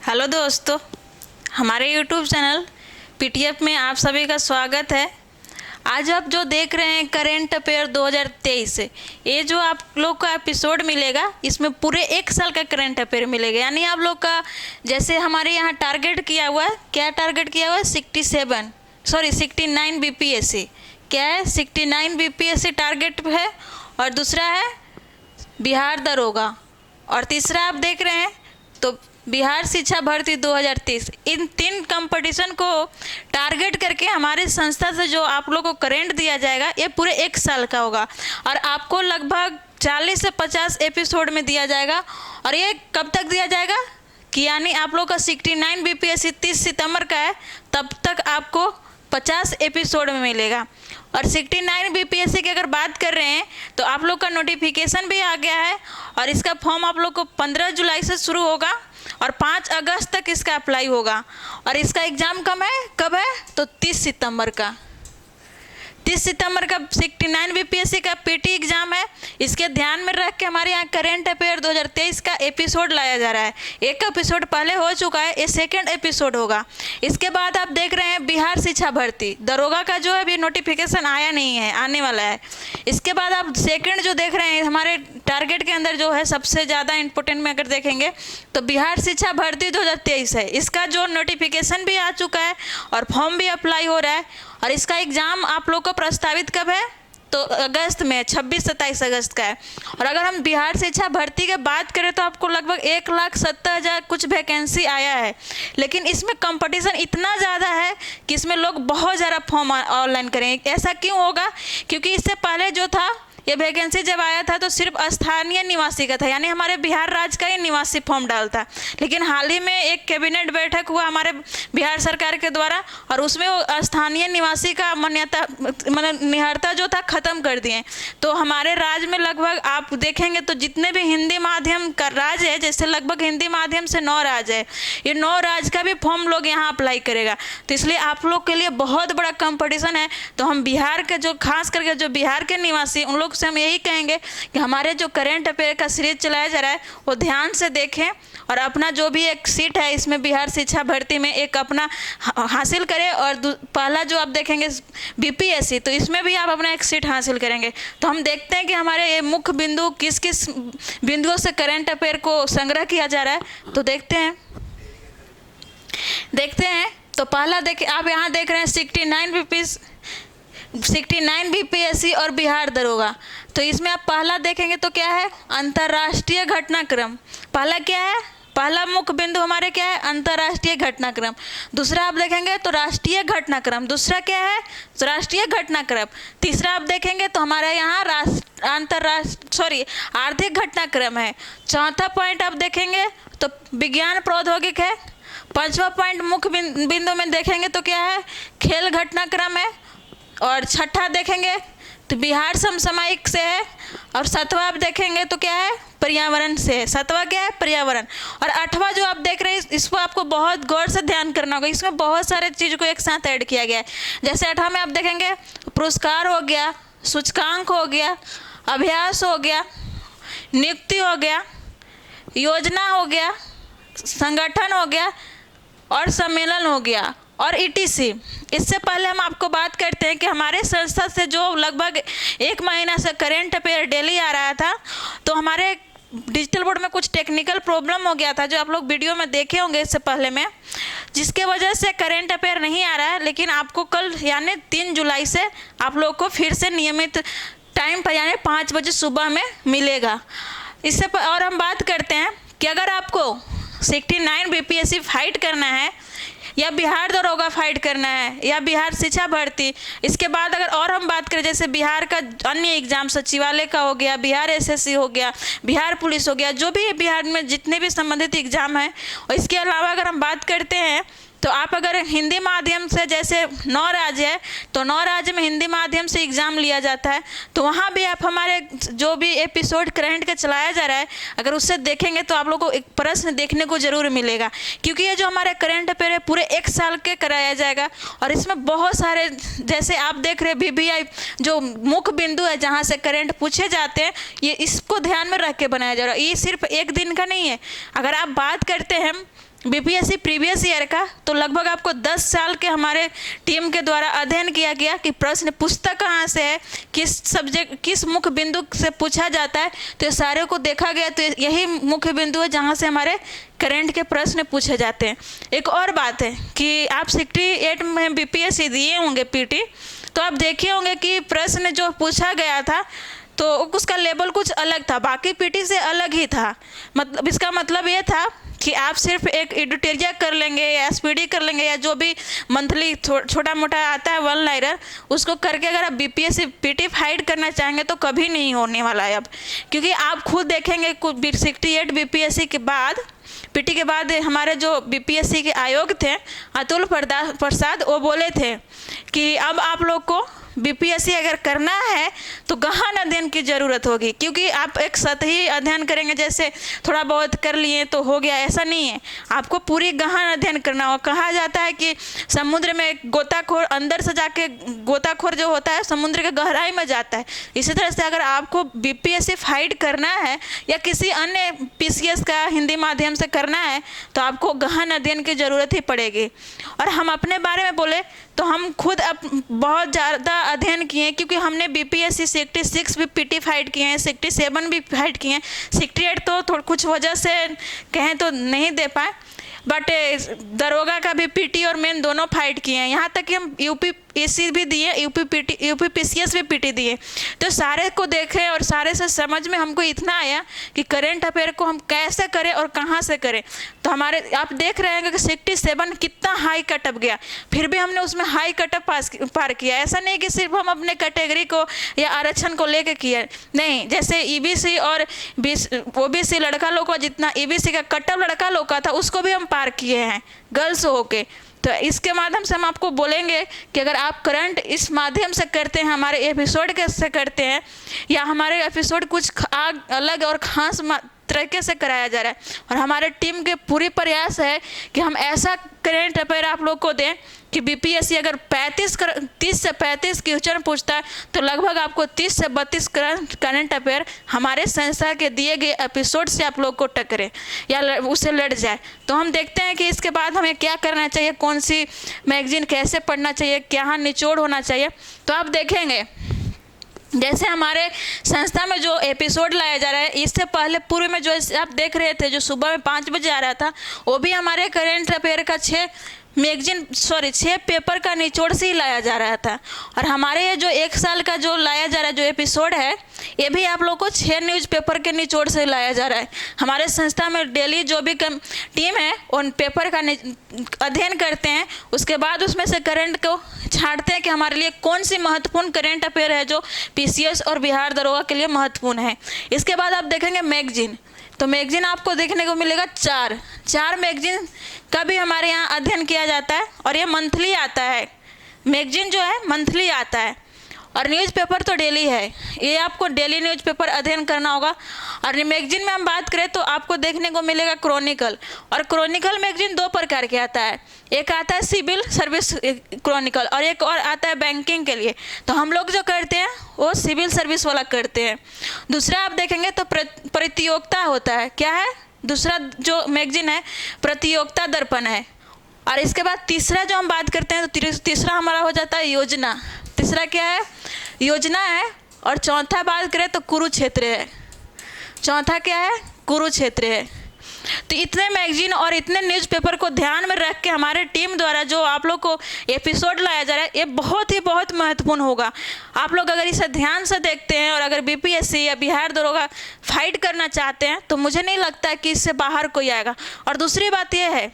Hello दोस्तों, हमारे YouTube channel PTF में आप सभी का स्वागत है। आज आप जो देख रहे हैं करेंट अफेयर 2023, ये जो आप लोग का एपिसोड मिलेगा इसमें पूरे एक साल का करेंट अफेयर मिलेगा। यानी आप लोग का जैसे हमारे यहाँ टारगेट किया हुआ है, क्या टारगेट किया हुआ है 69 बीपीएससी। क्या है 69 बीपीएससी टारगेट है, और दूसरा है बिहार दरोगा, और तीसरा आप देख रहे हैं तो बिहार शिक्षा भर्ती 2023। इन तीन कंपटीशन को टारगेट करके हमारी संस्था से जो आप लोगों को करेंट दिया जाएगा ये पूरे एक साल का होगा, और आपको लगभग 40 से 50 एपिसोड में दिया जाएगा। और ये कब तक दिया जाएगा कि यानी आप लोग का 69 बीपीएससी 30 सितंबर का है, तब तक आपको 50 एपिसोड में मिलेगा। और 69 बीपीएससी की अगर बात कर रहे हैं तो आप लोग का नोटिफिकेशन भी आ गया है, और इसका फॉर्म आप लोग को 15 जुलाई से शुरू होगा और 5 अगस्त तक इसका अप्लाई होगा। और इसका एग्ज़ाम कब है तो 30 सितंबर का 69 बीपीएससी का पीटी एग्जाम है। इसके ध्यान में रख के हमारे यहाँ करेंट अफेयर 2023 का एपिसोड लाया जा रहा है। एक एपिसोड पहले हो चुका है, ये सेकंड एपिसोड होगा। इसके बाद आप देख रहे हैं बिहार शिक्षा भर्ती दरोगा का जो है अभी नोटिफिकेशन आया नहीं है, आने वाला है। इसके बाद आप सेकंड जो देख रहे हैं हमारे टारगेट के अंदर जो है सबसे ज़्यादा इंपॉर्टेंट में अगर देखेंगे तो बिहार शिक्षा भर्ती 2023 है। इसका जो नोटिफिकेशन भी आ चुका है और फॉर्म भी अप्लाई हो रहा है, और इसका एग्ज़ाम आप लोग को प्रस्तावित कब है तो अगस्त में 26-27 अगस्त का है। और अगर हम बिहार शिक्षा भर्ती की बात करें तो आपको लगभग 1,70,000 कुछ वैकेंसी आया है, लेकिन इसमें कंपटीशन इतना ज़्यादा है कि इसमें लोग बहुत ज़्यादा फॉर्म ऑनलाइन करेंगे। ऐसा क्यों होगा? क्योंकि इससे पहले जो था ये वैकेंसी जब आया था तो सिर्फ स्थानीय निवासी का था, यानी हमारे बिहार राज्य का ही निवासी फॉर्म डालता। लेकिन हाल ही में एक कैबिनेट बैठक हुआ हमारे बिहार सरकार के द्वारा, और उसमें वो स्थानीय निवासी का मान्यता निहरता जो था ख़त्म कर दिए। तो हमारे राज्य में लगभग आप देखेंगे तो जितने भी हिंदी माध्यम का राज्य है, जैसे लगभग हिंदी माध्यम से 9 राज्य है, ये 9 राज्य का भी फॉर्म लोग यहाँ अप्लाई करेगा। तो इसलिए आप लोग के लिए बहुत बड़ा कंपटीशन है। तो हम बिहार के जो खास करके जो बिहार के निवासी उन लोग से हम यही कहेंगे कि हमारे जो करेंट अफेयर का सीरीज चलाया जा रहा है वो ध्यान से देखें, और अपना जो भी एक सीट है इसमें बिहार शिक्षा भर्ती में एक अपना हासिल करें। और पहला जो आप देखेंगे बीपीएससी, तो इसमें भी आप अपना एक सीट हासिल करेंगे। तो हम देखते हैं कि हमारे ये मुख्य बिंदु किस किस बिंदुओं से करेंट अफेयर को संग्रह किया जा रहा है। तो देखते हैं तो पहला देखिए, आप यहाँ देख रहे हैं 69 बीपीएससी और बिहार दरोगा। तो इसमें आप पहला देखेंगे तो क्या है अंतर्राष्ट्रीय घटनाक्रम। पहला क्या है, पहला मुख्य बिंदु हमारे क्या है अंतर्राष्ट्रीय घटनाक्रम। दूसरा आप देखेंगे तो राष्ट्रीय घटनाक्रम, दूसरा क्या है तो राष्ट्रीय घटनाक्रम। तीसरा आप देखेंगे तो हमारे यहाँ आर्थिक घटनाक्रम है। चौथा पॉइंट आप देखेंगे तो विज्ञान प्रौद्योगिक है। पांचवा पॉइंट मुख्य बिंदु में देखेंगे तो क्या है खेल घटनाक्रम है। और छठा देखेंगे तो बिहार समसामयिक से है। और सातवां आप देखेंगे तो क्या है पर्यावरण से है। सातवां क्या है पर्यावरण। और आठवां जो आप देख रहे हैं इसको आपको बहुत गौर से ध्यान करना होगा, इसमें बहुत सारे चीज़ को एक साथ ऐड किया गया है। जैसे आठवां में आप देखेंगे पुरस्कार हो गया, सूचकांक हो गया, अभ्यास हो गया, नियुक्ति हो गया, योजना हो गया, संगठन हो गया, और सम्मेलन हो गया, और ईटीसी। इससे पहले हम आपको बात करते हैं कि हमारे संस्था से जो लगभग 1 महीना से करेंट अफेयर डेली आ रहा था, तो हमारे डिजिटल बोर्ड में कुछ टेक्निकल प्रॉब्लम हो गया था जो आप लोग वीडियो में देखे होंगे इससे पहले में, जिसके वजह से करेंट अफेयर नहीं आ रहा है। लेकिन आपको कल यानी 3 जुलाई से आप लोग को फिर से नियमित टाइम पर यानी 5 बजे सुबह में मिलेगा। इससे और हम बात करते हैं कि अगर आपको 69 बीपीएससी फाइट करना है, या बिहार दरोगा फाइट करना है, या बिहार शिक्षा भर्ती, इसके बाद अगर और हम बात करें जैसे बिहार का अन्य एग्जाम सचिवालय का हो गया, बिहार एसएससी हो गया, बिहार पुलिस हो गया, जो भी बिहार में जितने भी संबंधित एग्जाम हैं, और इसके अलावा अगर हम बात करते हैं तो आप अगर हिंदी माध्यम से जैसे 9 राज्य है तो 9 राज्य में हिंदी माध्यम से एग्ज़ाम लिया जाता है, तो वहाँ भी आप हमारे जो भी एपिसोड करंट का चलाया जा रहा है अगर उससे देखेंगे तो आप लोगों को एक प्रश्न देखने को ज़रूर मिलेगा। क्योंकि ये जो हमारे करंट अफेयर है पूरे 1 साल के कराया जाएगा, और इसमें बहुत सारे जैसे आप देख रहे हैं VVI जो मुख्य बिंदु है जहाँ से करंट पूछे जाते हैं, ये इसको ध्यान में रख के बनाया जा रहा है। ये सिर्फ 1 दिन का नहीं है। अगर आप बात करते हैं बीपीएससी प्रीवियस ईयर का, तो लगभग आपको 10 साल के हमारे टीम के द्वारा अध्ययन किया गया कि प्रश्न पूछता कहाँ से है, किस सब्जेक्ट किस मुख्य बिंदु से पूछा जाता है, तो ये सारे को देखा गया। तो यही मुख्य बिंदु है जहाँ से हमारे करंट के प्रश्न पूछे जाते हैं। एक और बात है कि आप 68 में बीपीएससी दिए होंगे पीटी, तो आप देखे होंगे कि प्रश्न जो पूछा गया था तो उसका लेवल कुछ अलग था, बाकी पीटी से अलग ही था। मतलब इसका मतलब ये था कि आप सिर्फ एक एडिटोरियल कर लेंगे या एसपीडी कर लेंगे या जो भी मंथली छोटा मोटा आता है वन लाइनर, उसको करके अगर आप बीपीएससी पीटी फाइट करना चाहेंगे तो कभी नहीं होने वाला है अब। क्योंकि आप खुद देखेंगे 68 बीपीएससी के बाद, पीटी के बाद हमारे जो बीपीएससी के आयोग थे अतुल प्रसाद, वो बोले थे कि अब आप लोग को बीपीएससी अगर करना है तो गहन अध्ययन की ज़रूरत होगी। क्योंकि आप एक सतही अध्ययन करेंगे, जैसे थोड़ा बहुत कर लिए तो हो गया, ऐसा नहीं है। आपको पूरी गहन अध्ययन करना होगा। कहा जाता है कि समुद्र में एक गोताखोर अंदर से जाके, गोताखोर जो होता है समुद्र के गहराई में जाता है। इसी तरह से अगर आपको बीपीएससी फाइट करना है या किसी अन्य पीसीएस का हिंदी माध्यम से करना है तो आपको गहन अध्ययन की ज़रूरत ही पड़ेगी। और हम अपने बारे में बोले तो हम खुद अब बहुत ज़्यादा अध्ययन किए हैं, क्योंकि हमने बीपीएससी 66 भी पीटी फाइट किए हैं, 67 भी फाइट किए हैं। 68 तो कुछ वजह से कहें तो नहीं दे पाए, बट दरोगा का भी पीटी और मेन दोनों फाइट किए हैं। यहाँ तक कि हम यूपीएससी भी दिए, यूपी पीसीएस भी पीटी दिए। तो सारे को देखें और सारे से समझ में हमको इतना आया कि करंट अफेयर को हम कैसे करें और कहाँ से करें। तो हमारे आप देख रहे हैं कि 67 कितना हाई कटअप गया, फिर भी हमने उसमें हाई कटअप पार किया। ऐसा नहीं कि सिर्फ हम अपने कैटेगरी को या आरक्षण को लेकर किया, नहीं। जैसे ईबीसी और ओबीसी लड़का लोग का जितना ईबीसी का कटअप लड़का लोग का था, उसको भी हम पार किए हैं गर्ल्स होके। तो इसके माध्यम से हम आपको बोलेंगे कि अगर आप करंट इस माध्यम से करते हैं, हमारे एपिसोड कैसे करते हैं, या हमारे एपिसोड कुछ अलग और ख़ास तरीके से कराया जा रहा है, और हमारे टीम के पूरी प्रयास है कि हम ऐसा करंट अफेयर आप लोग को दें कि बीपीएससी अगर 30 से 35 क्वेश्चन पूछता है तो लगभग आपको 30 से 32 करंट अफेयर हमारे संस्था के दिए गए एपिसोड से आप लोग को टकरे या उससे लड़ जाए। तो हम देखते हैं कि इसके बाद हमें क्या करना चाहिए, कौन सी मैगजीन कैसे पढ़ना चाहिए, क्या निचोड़ होना चाहिए। तो आप देखेंगे जैसे हमारे संस्था में जो एपिसोड लाया जा रहा है, इससे पहले पूर्व में जो आप देख रहे थे जो सुबह में 5 बजे आ रहा था, वो भी हमारे करंट अफेयर का 6 पेपर का निचोड़ से ही लाया जा रहा था। और हमारे ये जो 1 साल का जो लाया जा रहा है जो एपिसोड है, ये भी आप लोग को 6 न्यूज़पेपर के निचोड़ से लाया जा रहा है। हमारे संस्था में डेली जो भी टीम है उन पेपर का अध्ययन करते हैं, उसके बाद उसमें से करंट को छांटते हैं कि हमारे लिए कौन सी महत्वपूर्ण करंट अफेयर है जो पीसीएस और बिहार दरोगा के लिए महत्वपूर्ण है। इसके बाद आप देखेंगे मैगजीन, तो मैगजीन आपको देखने को मिलेगा 4 मैगजीन का भी हमारे यहाँ अध्ययन किया जाता है, और ये मंथली आता है। मैगजीन जो है मंथली आता है, और न्यूज़पेपर तो डेली है, ये आपको डेली न्यूज़पेपर अध्ययन करना होगा। और मैगजीन में हम बात करें तो आपको देखने को मिलेगा क्रॉनिकल, और क्रॉनिकल मैगजीन 2 प्रकार के आता है, एक आता है सिविल सर्विस क्रॉनिकल और एक और आता है बैंकिंग के लिए। तो हम लोग जो करते हैं वो सिविल सर्विस वाला करते हैं। दूसरा आप देखेंगे तो प्रतियोगिता होता है, क्या है दूसरा जो मैगजीन है, प्रतियोगिता दर्पण है। और इसके बाद तीसरा जो हम बात करते हैं तो तीसरा हमारा हो जाता है योजना। तीसरा क्या है, योजना है। और चौथा बात करें तो कुरुक्षेत्र है। चौथा क्या है, कुरुक्षेत्र है। तो इतने मैगजीन और इतने न्यूज़पेपर को ध्यान में रख के हमारे टीम द्वारा जो आप लोग को एपिसोड लाया जा रहा है, ये बहुत महत्वपूर्ण होगा। आप लोग अगर इसे ध्यान से देखते हैं और अगर बीपीएससी या बिहार दरोगा फाइट करना चाहते हैं तो मुझे नहीं लगता कि इससे बाहर कोई आएगा। और दूसरी बात यह है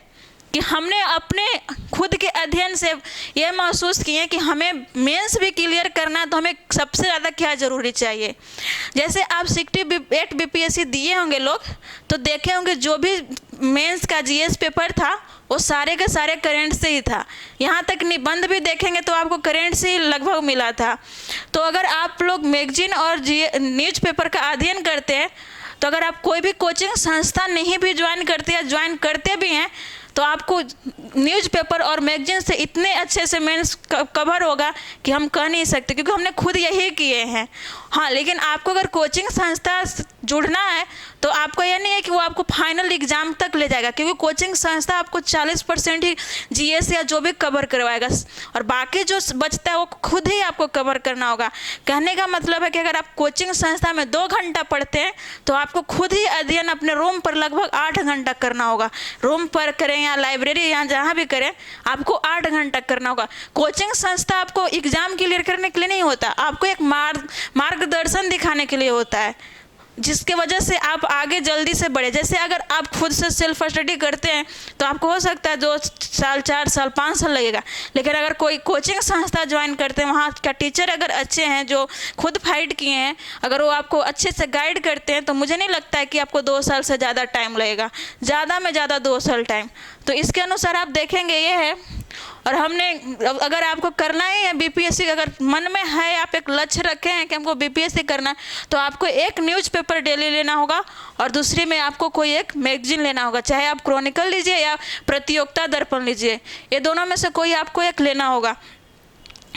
कि हमने अपने खुद के अध्ययन से ये महसूस किए कि हमें मेंस भी क्लियर करना है, तो हमें सबसे ज़्यादा क्या ज़रूरी चाहिए। जैसे आप 68 बीपीएससी दिए होंगे लोग, तो देखे होंगे जो भी मेंस का जीएस पेपर था वो सारे के सारे करंट से ही था। यहाँ तक निबंध भी देखेंगे तो आपको करंट से ही लगभग मिला था। तो अगर आप लोग मैगजीन और न्यूज़पेपर का अध्ययन करते हैं, तो अगर आप कोई भी कोचिंग संस्था नहीं भी ज्वाइन करते या ज्वाइन करते भी हैं, तो आपको न्यूज़पेपर और मैगजीन से इतने अच्छे से मेंस कवर होगा कि हम कह नहीं सकते, क्योंकि हमने खुद यही किए हैं। हाँ, लेकिन आपको अगर कोचिंग संस्था जुड़ना है तो आपको यह नहीं है कि वो आपको फाइनल एग्जाम तक ले जाएगा, क्योंकि कोचिंग संस्था आपको 40% ही जीएस या जो भी कवर करवाएगा, और बाकी जो बचता है वो खुद ही आपको कवर करना होगा। कहने का मतलब है कि अगर आप कोचिंग संस्था में 2 घंटा पढ़ते हैं तो आपको खुद ही अध्ययन अपने रूम पर लगभग 8 घंटा करना होगा। रूम पर करें या लाइब्रेरी या जहाँ भी करें, आपको 8 घंटा करना होगा। कोचिंग संस्था आपको एग्जाम क्लियर करने के लिए नहीं होता, आपको एक मार्गदर्शन दिखाने के लिए होता है, जिसके वजह से आप आगे जल्दी से बढ़े। जैसे अगर आप खुद से सेल्फ स्टडी करते हैं तो आपको हो सकता है 2 साल, 4 साल, 5 साल लगेगा, लेकिन अगर कोई कोचिंग संस्था ज्वाइन करते हैं, वहाँ का टीचर अगर अच्छे हैं, जो खुद फाइट किए हैं, अगर वो आपको अच्छे से गाइड करते हैं, तो मुझे नहीं लगता है कि आपको 2 साल से ज़्यादा टाइम लगेगा, ज़्यादा में ज़्यादा 2 साल टाइम। तो इसके अनुसार आप देखेंगे ये है। और हमने, अगर आपको करना ही है बीपीएससी, अगर मन में है, आप एक लक्ष्य रखे हैं कि हमको बीपीएससी करना है, तो आपको एक न्यूज़पेपर डेली लेना होगा और दूसरी में आपको कोई एक मैगजीन लेना होगा, चाहे आप क्रॉनिकल लीजिए या प्रतियोगिता दर्पण लीजिए, ये दोनों में से कोई आपको एक लेना होगा।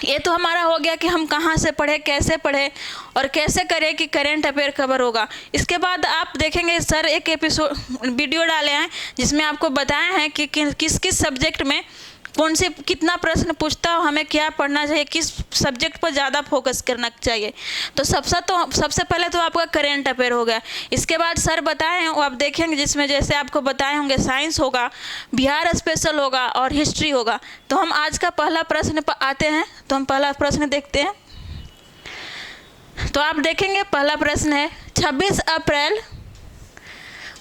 ये तो हमारा हो गया कि हम कहाँ से पढ़े, कैसे पढ़े और कैसे करें कि करेंट अफेयर कवर होगा। इसके बाद आप देखेंगे सर एक एपिसोड वीडियो डाले हैं जिसमें आपको बताए हैं कि किस किस सब्जेक्ट में कौन से कितना प्रश्न पूछता है, हमें क्या पढ़ना चाहिए, किस सब्जेक्ट पर ज़्यादा फोकस करना चाहिए। तो सबसे पहले तो आपका करेंट अफेयर हो गया। इसके बाद सर बताए हैं वो आप देखेंगे, जिसमें जैसे आपको बताए होंगे साइंस होगा, बिहार स्पेशल होगा और हिस्ट्री होगा। तो हम आज का पहला प्रश्न पर आते हैं, तो हम पहला प्रश्न देखते हैं। तो आप देखेंगे पहला प्रश्न है, 26 अप्रैल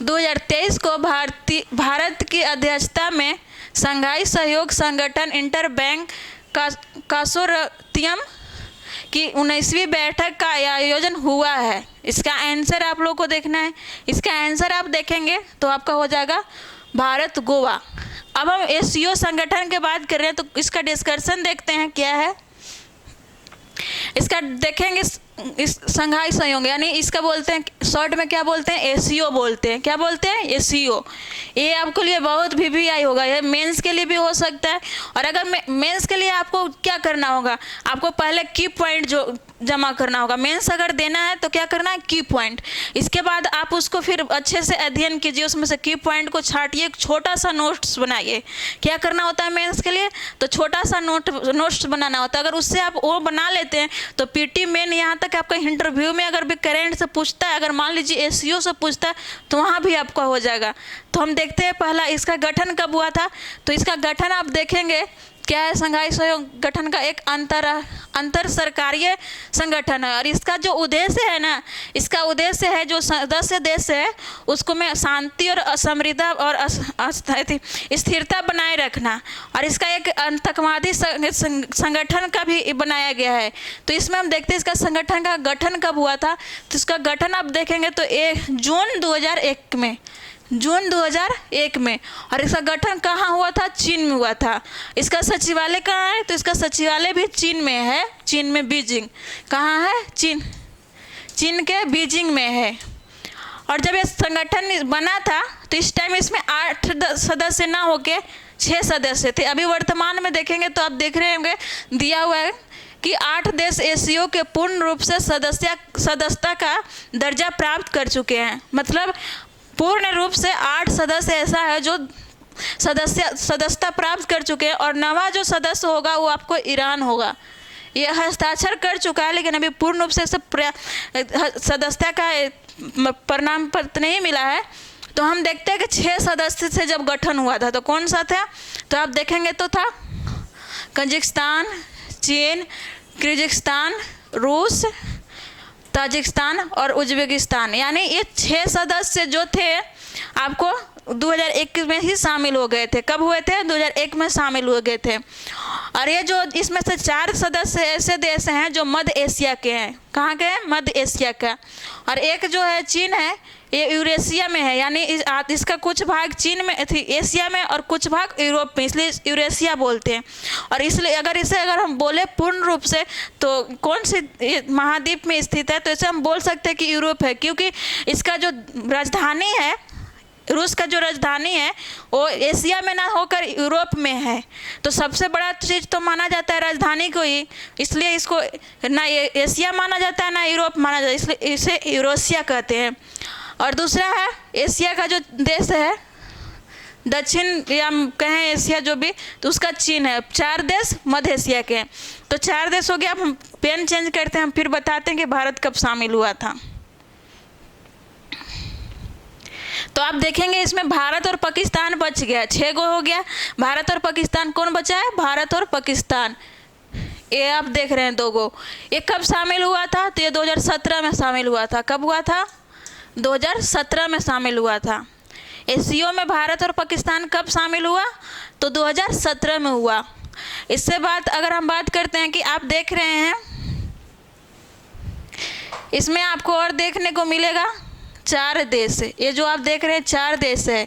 2023 को भारत की अध्यक्षता में शंघाई सहयोग संगठन इंटर बैंक कंसोर्टियम की 19वीं बैठक का आयोजन हुआ है। इसका आंसर आप लोग को देखना है। इसका आंसर आप देखेंगे तो आपका हो जाएगा भारत गोवा। अब हम एससीओ संगठन के बात कर रहे हैं, तो इसका डिस्कशन देखते हैं क्या है। इसका देखेंगे, इस शंघाई सहयोग यानी इसका बोलते हैं शॉर्ट में क्या बोलते हैं, एससीओ बोलते हैं। क्या बोलते हैं, एससीओ। ये आपके लिए बहुत वीवीआई होगा, ये मेंस के लिए भी हो सकता है। और अगर मेंस के लिए आपको क्या करना होगा, आपको पहले की पॉइंट जो जमा करना होगा। मेंस अगर देना है तो क्या करना है, की पॉइंट। इसके बाद आप उसको फिर अच्छे से अध्ययन कीजिए, उसमें से की पॉइंट को छाटिए, एक छोटा सा नोट्स बनाइए। क्या करना होता है मेंस के लिए, तो छोटा सा नोट्स बनाना होता है। अगर उससे आप वो बना लेते हैं तो पीटी मेन, यहाँ तक आपका इंटरव्यू में अगर भी करेंट से पूछता है, अगर मान लीजिए एससीओ से पूछता है, तो वहाँ भी आपका हो जाएगा। तो हम देखते हैं पहला इसका गठन कब हुआ था। तो इसका गठन आप देखेंगे क्या है, शंघाई सहयोग गठन का एक अंतर सरकारीय संगठन है। और इसका जो उद्देश्य है ना, इसका उद्देश्य है जो सदस्य देश है उसको में शांति और समृद्धि और स्थिरता बनाए रखना। और इसका एक आतंकवादी संगठन का भी बनाया गया है। तो इसमें हम देखते हैं इसका संगठन का गठन कब हुआ था। तो इसका गठन आप देखेंगे तो जून 2001 में, जून 2001 में। और इसका गठन कहाँ हुआ था, चीन में हुआ था। इसका सचिवालय कहाँ है, तो इसका सचिवालय भी चीन में है, चीन में बीजिंग। कहाँ है, चीन के बीजिंग में है। और जब ये संगठन बना था तो इस टाइम इसमें 8 सदस्य ना होके 6 सदस्य थे। अभी वर्तमान में देखेंगे तो आप देख रहे होंगे दिया हुआ है कि 8 देश एससीओ के पूर्ण रूप से सदस्यता का दर्जा प्राप्त कर चुके हैं। मतलब पूर्ण रूप से 8 सदस्य ऐसा है जो सदस्यता प्राप्त कर चुके हैं। और नवा जो सदस्य होगा वो आपको ईरान होगा। ये हस्ताक्षर कर चुका है, लेकिन अभी पूर्ण रूप से सदस्यता का प्रमाण पत्र नहीं मिला है। तो हम देखते हैं कि 6 सदस्य से जब गठन हुआ था तो कौन सा था, तो आप देखेंगे तो था कजाकिस्तान, चीन, किर्गिस्तान, रूस, ताजिकिस्तान और उज्बेकिस्तान। यानी ये 6 सदस्य जो थे आपको 2001 में ही शामिल हो गए थे। कब हुए थे, 2001 में शामिल हो गए थे। और ये जो इसमें से 4 सदस्य ऐसे देश हैं जो मध्य एशिया के हैं। कहाँ के हैं, मध्य एशिया का। और एक जो है चीन है, ये यूरेशिया में है। यानी इसका कुछ भाग चीन में थी, एशिया में, और कुछ भाग यूरोप में, इसलिए यूरेशिया बोलते हैं। और इसलिए अगर हम बोले पूर्ण रूप से तो कौन से महाद्वीप में स्थित है, तो इसे हम बोल सकते हैं कि यूरोप है, क्योंकि इसका जो राजधानी है रूस का जो राजधानी है वो एशिया में ना होकर यूरोप में है, तो सबसे बड़ा चीज़ तो माना जाता है राजधानी को ही, इसलिए इसको ना एशिया माना जाता है ना यूरोप माना जाता है, इसलिए इसे यूरोसिया कहते हैं। और दूसरा है एशिया का जो देश है दक्षिण या कहें एशिया जो भी, तो उसका चीन है। 4 देश मध्य एशिया के हैं, तो 4 देश हो गया। अब हम पेन चेंज करते हैं, हम फिर बताते हैं कि भारत कब शामिल हुआ था। तो आप देखेंगे इसमें भारत और पाकिस्तान बच गया, 6 गो हो गया। भारत और पाकिस्तान कौन बचा है? भारत और पाकिस्तान। ये आप देख रहे हैं 2 गो। ये कब शामिल हुआ था? तो ये 2017 में शामिल हुआ था। कब हुआ था? 2017 में शामिल हुआ था। एससीओ में भारत और पाकिस्तान कब शामिल हुआ? तो 2017 में हुआ। इससे बात अगर हम बात करते हैं कि आप देख रहे हैं इसमें आपको और देखने को मिलेगा 4 देश। ये जो आप देख रहे हैं 4 देश है।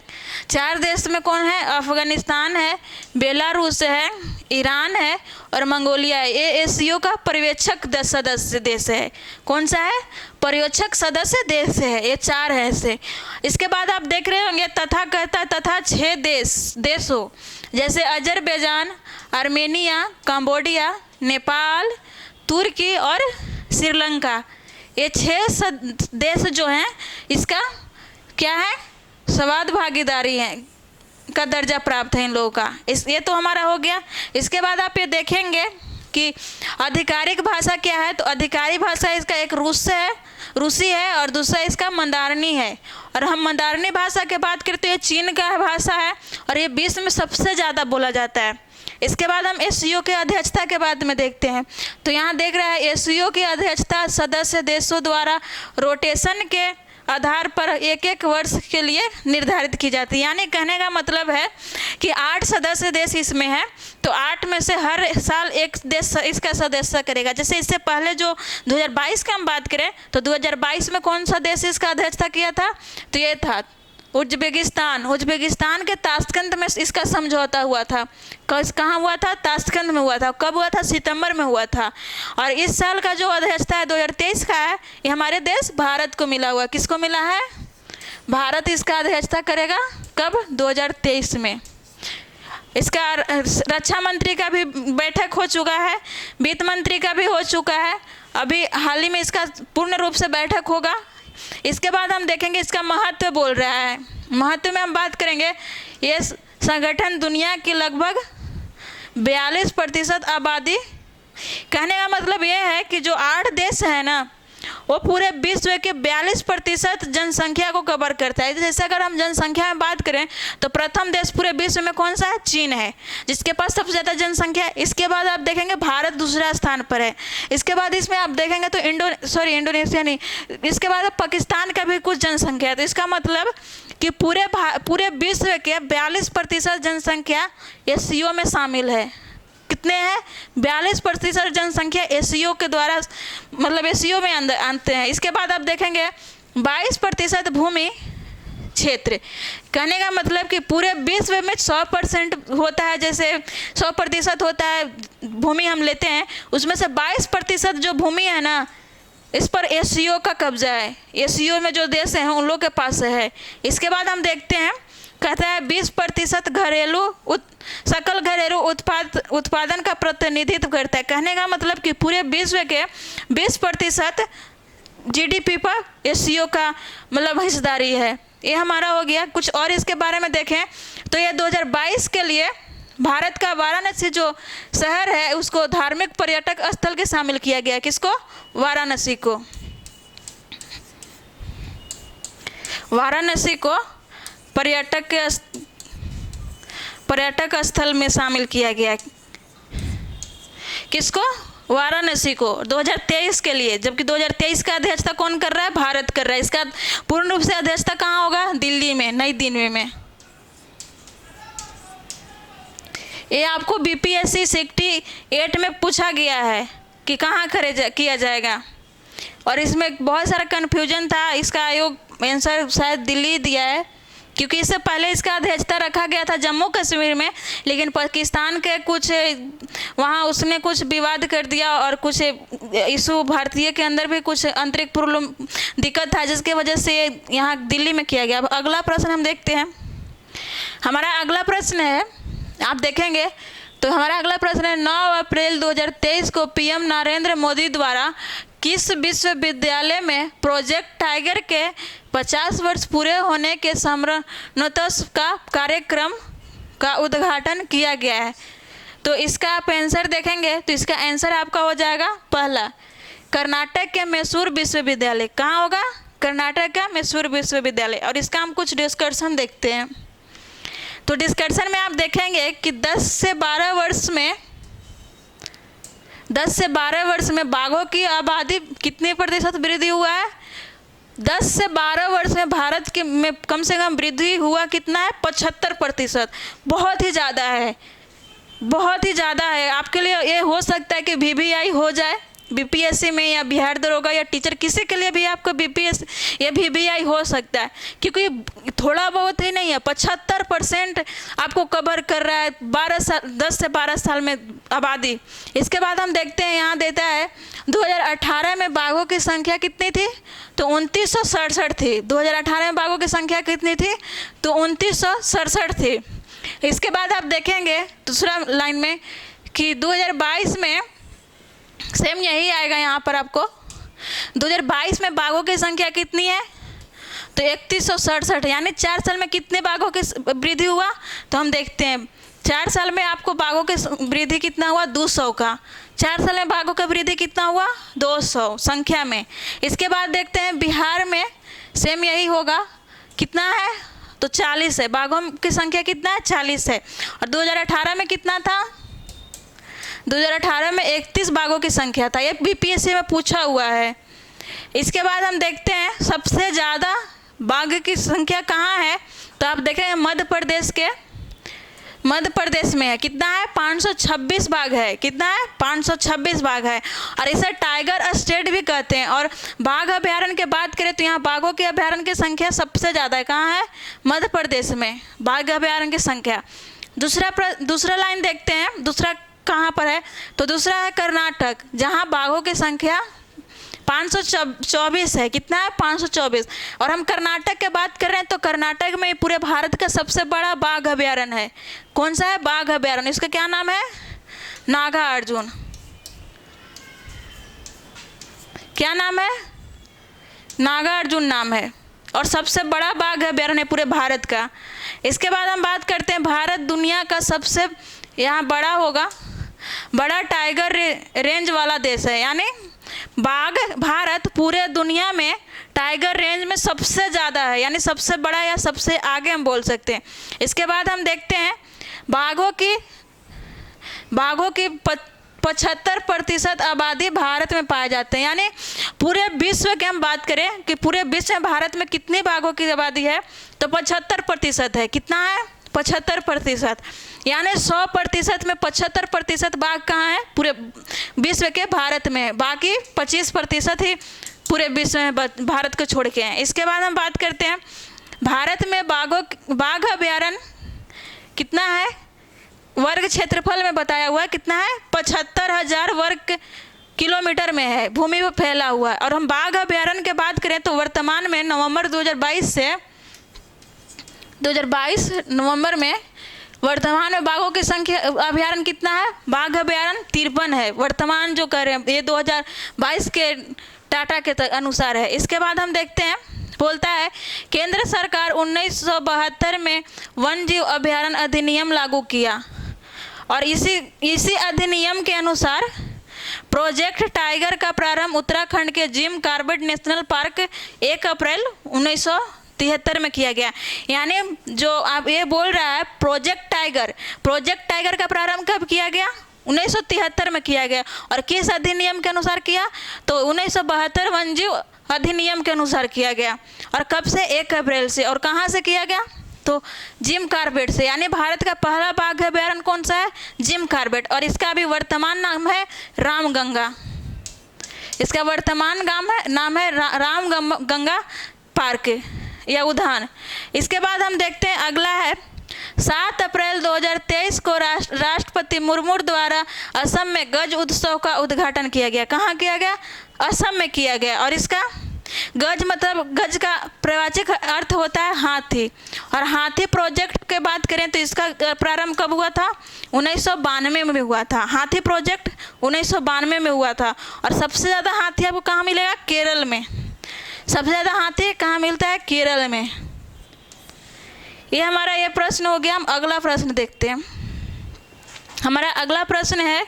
4 देश में कौन है? अफगानिस्तान है, बेलारूस है, ईरान है और मंगोलिया है। ये एससीओ का पर्यवेक्षक सदस्य देश है। कौन सा है? पर्यवेक्षक सदस्य देश है। ये 4 है ऐसे। इसके बाद आप देख रहे होंगे तथा कहता तथा 6 देशों जैसे अजरबैजान, आर्मेनिया, कंबोडिया, नेपाल, तुर्की और श्रीलंका। ये 6 देश जो हैं इसका क्या है? संवाद भागीदारी है का दर्जा प्राप्त है इन लोगों का। ये तो हमारा हो गया। इसके बाद आप ये देखेंगे कि आधिकारिक भाषा क्या है। तो आधिकारिक भाषा इसका एक रूसी है और दूसरा इसका मंदारनी है। और हम मंदारनी भाषा की बात करते हैं, चीन का भाषा है और ये विश्व में सबसे ज़्यादा बोला जाता है। इसके बाद हम एससीओ के अध्यक्षता के बाद में देखते हैं। तो यहाँ देख रहा है एससीओ की अध्यक्षता सदस्य देशों द्वारा रोटेशन के आधार पर 1-1 वर्ष के लिए निर्धारित की जाती है। यानी कहने का मतलब है कि 8 सदस्य देश इसमें है, तो 8 में से हर साल एक देश इसका सदस्य करेगा। जैसे इससे पहले जो 2022 की हम बात करें तो 2022 में कौन सा देश इसका अध्यक्षता किया था? तो ये था उज्बेकिस्तान के ताशकंद में इसका समझौता हुआ था। कहाँ हुआ था? ताशकंद में हुआ था। कब हुआ था? सितंबर में हुआ था। और इस साल का जो अध्यक्षता है 2023 का है, ये हमारे देश भारत को मिला हुआ। किसको मिला है? भारत इसका अध्यक्षता करेगा। कब? 2023 में। इसका रक्षा मंत्री का भी बैठक हो चुका है, वित्त मंत्री का भी हो चुका है। अभी हाल ही में इसका पूर्ण रूप से बैठक होगा। इसके बाद हम देखेंगे इसका महत्व बोल रहा है। महत्व में हम बात करेंगे, ये संगठन दुनिया की लगभग 42% आबादी, कहने का मतलब ये है कि जो 8 देश है ना वो पूरे विश्व के 42% जनसंख्या को कवर करता है। जैसे अगर हम जनसंख्या में बात करें तो प्रथम देश पूरे विश्व में कौन सा है? चीन है, जिसके पास सबसे ज़्यादा जनसंख्या है। इसके बाद आप देखेंगे भारत दूसरा स्थान पर है। इसके बाद इसमें आप देखेंगे तो इंडोनेशिया नहीं, इसके बाद पाकिस्तान का भी कुछ जनसंख्या है। तो इसका मतलब कि पूरे विश्व के 42% जनसंख्या एससीओ में शामिल है। कितने हैं? 42% जनसंख्या एससीओ के द्वारा मतलब एससीओ में अंदर आते हैं। इसके बाद आप देखेंगे 22% भूमि क्षेत्र, कहने का मतलब कि पूरे विश्व में 100% होता है। जैसे 100% होता है भूमि हम लेते हैं, उसमें से 22% जो भूमि है ना इस पर एससीओ का कब्जा है। एससीओ में जो देश हैं उन लोग के पास है। इसके बाद हम देखते हैं, कहता है 20% सकल घरेलू उत्पादन का प्रतिनिधित्व करता है। कहने का मतलब कि पूरे विश्व के 20% जीडीपी पर एससीओ का मतलब हिस्सेदारी है। ये हमारा हो गया। कुछ और इसके बारे में देखें तो ये 2022 के लिए भारत का वाराणसी जो शहर है उसको धार्मिक पर्यटक स्थल के शामिल किया गया। किसको? वाराणसी को। वाराणसी को पर्यटक स्थल में शामिल किया गया। किसको? वाराणसी को 2023 के लिए। जबकि 2023 का अध्यक्षता कौन कर रहा है? भारत कर रहा है। इसका पूर्ण रूप से अध्यक्षता कहाँ होगा? दिल्ली में, नई दिल्ली में। ये आपको बीपीएससी 68 में पूछा गया है कि कहाँ किया जाएगा, और इसमें बहुत सारा कन्फ्यूजन था। इसका आयोग आंसर शायद दिल्ली दिया है क्योंकि इससे पहले इसका अध्यक्षता रखा गया था जम्मू कश्मीर में, लेकिन पाकिस्तान के कुछ वहाँ उसने कुछ विवाद कर दिया और कुछ इशू भारतीय के अंदर भी कुछ आंतरिक प्रॉब्लम दिक्कत था, जिसकी वजह से यहाँ दिल्ली में किया गया। अब अगला प्रश्न हम देखते हैं। हमारा अगला प्रश्न है, आप देखेंगे तो हमारा अगला प्रश्न है 9 अप्रैल 2023 को पीएम नरेंद्र मोदी द्वारा किस विश्वविद्यालय में प्रोजेक्ट टाइगर के 50 वर्ष पूरे होने के स्मरणोत्सव का कार्यक्रम का उद्घाटन किया गया है? तो इसका आप आंसर देखेंगे तो इसका आंसर आपका हो जाएगा पहला, कर्नाटक के मैसूर विश्वविद्यालय। कहाँ होगा? कर्नाटक का मैसूर विश्वविद्यालय। और इसका हम कुछ डिस्कशन देखते हैं। तो डिस्कशन में आप देखेंगे कि 10 से 12 वर्ष में बाघों की आबादी कितने प्रतिशत वृद्धि हुआ है? 10 से 12 वर्ष में भारत के में कम से कम वृद्धि हुआ कितना है? 75%। बहुत ही ज़्यादा है, बहुत ही ज़्यादा है। आपके लिए ये हो सकता है कि VVI हो जाए BPSC में, या बिहार दरोगा या टीचर, किसी के लिए भी आपको BPS या VVI हो सकता है, क्योंकि थोड़ा बहुत ही नहीं है, 75% आपको कवर कर रहा है 10 से 12 साल में आबादी। इसके बाद हम देखते हैं, यहाँ देता है 2018 में बाघों की संख्या कितनी थी? तो 2967 थी। 2018 में बाघों की संख्या कितनी थी? तो 2967 थी। इसके बाद आप देखेंगे दूसरा लाइन में कि 2022 में सेम यही आएगा। यहाँ पर आपको 2022 में बाघों की संख्या कितनी है? तो 3167, यानी 4 साल में कितने बाघों की वृद्धि हुआ? तो हम देखते हैं 4 साल में आपको बाघों की वृद्धि कितना हुआ? 200 का। 4 साल में बाघों का वृद्धि कितना हुआ? 200 संख्या में। इसके बाद देखते हैं बिहार में सेम यही होगा। कितना है? तो 40 है। बाघों की संख्या कितना है? 40 है। और 2018 में कितना था? 2018 में 31 बाघों की संख्या था। ये BPSC में पूछा हुआ है। इसके बाद हम देखते हैं सबसे ज़्यादा बाघ की संख्या कहाँ है? तो आप देखें मध्य प्रदेश में है। कितना है? 526 बाघ है। कितना है? 526 बाघ है। और इसे टाइगर स्टेट भी कहते हैं। और बाघ अभयारण्य की बात करें तो यहाँ बाघों के अभयारण्य की संख्या सबसे ज़्यादा है। कहाँ है? मध्य प्रदेश में बाघ अभयारण्य की संख्या। दूसरा लाइन देखते हैं, दूसरा कहाँ पर है? तो दूसरा है कर्नाटक, जहाँ बाघों की संख्या 524 है। कितना है? 524। और हम कर्नाटक की बात कर रहे हैं तो कर्नाटक में पूरे भारत का सबसे बड़ा बाघ अभयारण्य है। कौन सा है? बाघ अभयारण्य। इसका क्या नाम है? नागार्जुन। क्या नाम है? नागार्जुन नाम है। और सबसे बड़ा बाघ अभयारण्य पूरे भारत का। इसके बाद हम बात करते हैं भारत दुनिया का सबसे यहाँ बड़ा टाइगर रेंज वाला देश है। यानी भारत पूरे दुनिया में टाइगर रेंज में सबसे ज़्यादा है, यानी सबसे बड़ा या सबसे आगे हम बोल सकते हैं। इसके बाद हम देखते हैं बाघों की 75% आबादी भारत में पाए जाते हैं। यानी पूरे विश्व की हम बात करें कि पूरे विश्व में भारत में कितनी बाघों की आबादी है? तो 75% है। कितना है? 75%। यानी 100% में 75% बाघ कहाँ है? पूरे विश्व के भारत में। बाकी 25% ही पूरे विश्व में भारत को छोड़ के हैं। इसके बाद हम बात करते हैं भारत में बाघ अभयारण्य कितना है? वर्ग क्षेत्रफल में बताया हुआ है। कितना है? 75,000 वर्ग किलोमीटर में है, भूमि पर फैला हुआ है। और हम बाघ अभयारण्य की बात करें तो वर्तमान में नवंबर 2022 नवंबर में वर्तमान में बाघों की संख्या अभयारण्य कितना है? बाघ अभयारण्य 53 है वर्तमान जो कर रहे हैं, ये 2022 के डाटा के अनुसार है। इसके बाद हम देखते हैं, बोलता है केंद्र सरकार 1972 में वन जीव अभयारण्य अधिनियम लागू किया और इसी अधिनियम के अनुसार प्रोजेक्ट टाइगर का प्रारंभ उत्तराखंड के जिम कॉर्बेट नेशनल पार्क 1 अप्रैल 1973 में किया गया। यानी जो आप ये बोल रहा है प्रोजेक्ट टाइगर का प्रारंभ कब किया गया? 1973 में किया गया। और किस अधिनियम के अनुसार किया? तो 1972 वन जीव अधिनियम के अनुसार किया गया। और कब से? 1 अप्रैल से। और कहाँ से किया गया? तो जिम कॉर्बेट से। यानी भारत का पहला बाघ अभयारण्य कौन सा है? Jim Corbett. और इसका अभी वर्तमान नाम है रामगंगा। इसका वर्तमान नाम है रामगंगा पार्क। या उद्यान। इसके बाद हम देखते हैं अगला है 7 अप्रैल 2023 को राष्ट्रपति मुर्मू द्वारा असम में गज उत्सव का उद्घाटन किया गया। कहाँ किया गया? असम में किया गया। और इसका गज मतलब गज का प्रवाचिक अर्थ होता है हाथी। और हाथी प्रोजेक्ट के बात करें तो इसका प्रारंभ कब हुआ था? 1992 में हुआ था। हाथी प्रोजेक्ट 1992 में हुआ था। और सबसे ज़्यादा हाथी आपको कहाँ मिलेगा? केरल में। सबसे ज़्यादा हाथी कहाँ मिलता है? केरल में। ये हमारा ये प्रश्न हो गया। हम अगला प्रश्न देखते हैं। हमारा अगला प्रश्न है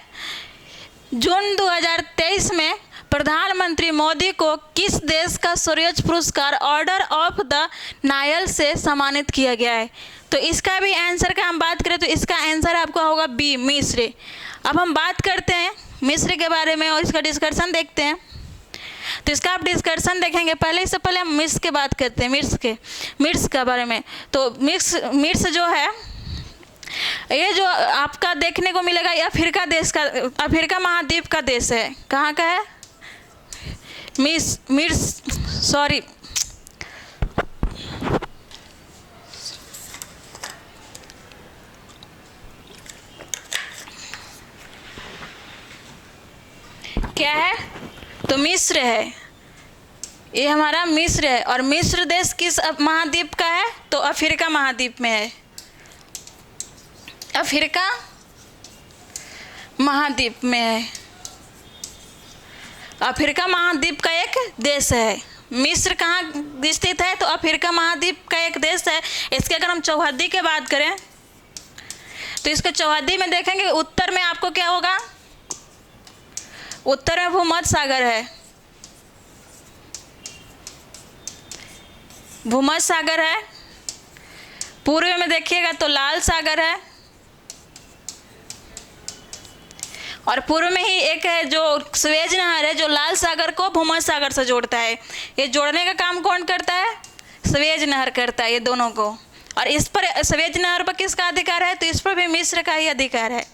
जून 2023 में प्रधानमंत्री मोदी को किस देश का शौर्य पुरस्कार ऑर्डर ऑफ द नायल से सम्मानित किया गया है? तो इसका भी आंसर का हम बात करें तो इसका आंसर आपका होगा बी, मिस्र। अब हम बात करते हैं मिस्र के बारे में और इसका डिस्कशन देखते हैं। तो इसका आप डिस्कशन देखेंगे। इससे पहले हम मिस्र की बात करते हैं, मिस्र के बारे में। तो मिस्र जो है ये जो आपका देखने को मिलेगा ये अफ्रीका महाद्वीप का देश है। कहाँ का है? सॉरी क्या है? तो मिस्र है। ये हमारा मिस्र है। और मिस्र देश किस महाद्वीप का है? तो अफ्रीका महाद्वीप में है। अफ्रीका महाद्वीप में है। अफ्रीका महाद्वीप का एक देश है। मिस्र कहाँ स्थित है? तो अफ्रीका महाद्वीप का एक देश है। इसके अगर हम चौहद्दी की बात करें तो इसके चौहद्दी में देखेंगे उत्तर में आपको क्या होगा? उत्तर में भूमध्य सागर है। भूमध्य सागर है। पूर्व में देखिएगा तो लाल सागर है। और पूर्व में ही एक है जो स्वेज नहर है जो लाल सागर को भूमध्य सागर से जोड़ता है। ये जोड़ने का काम कौन करता है? स्वेज नहर करता है ये दोनों को। और इस पर स्वेज नहर पर किसका अधिकार है? तो इस पर भी मिस्र का ही अधिकार है।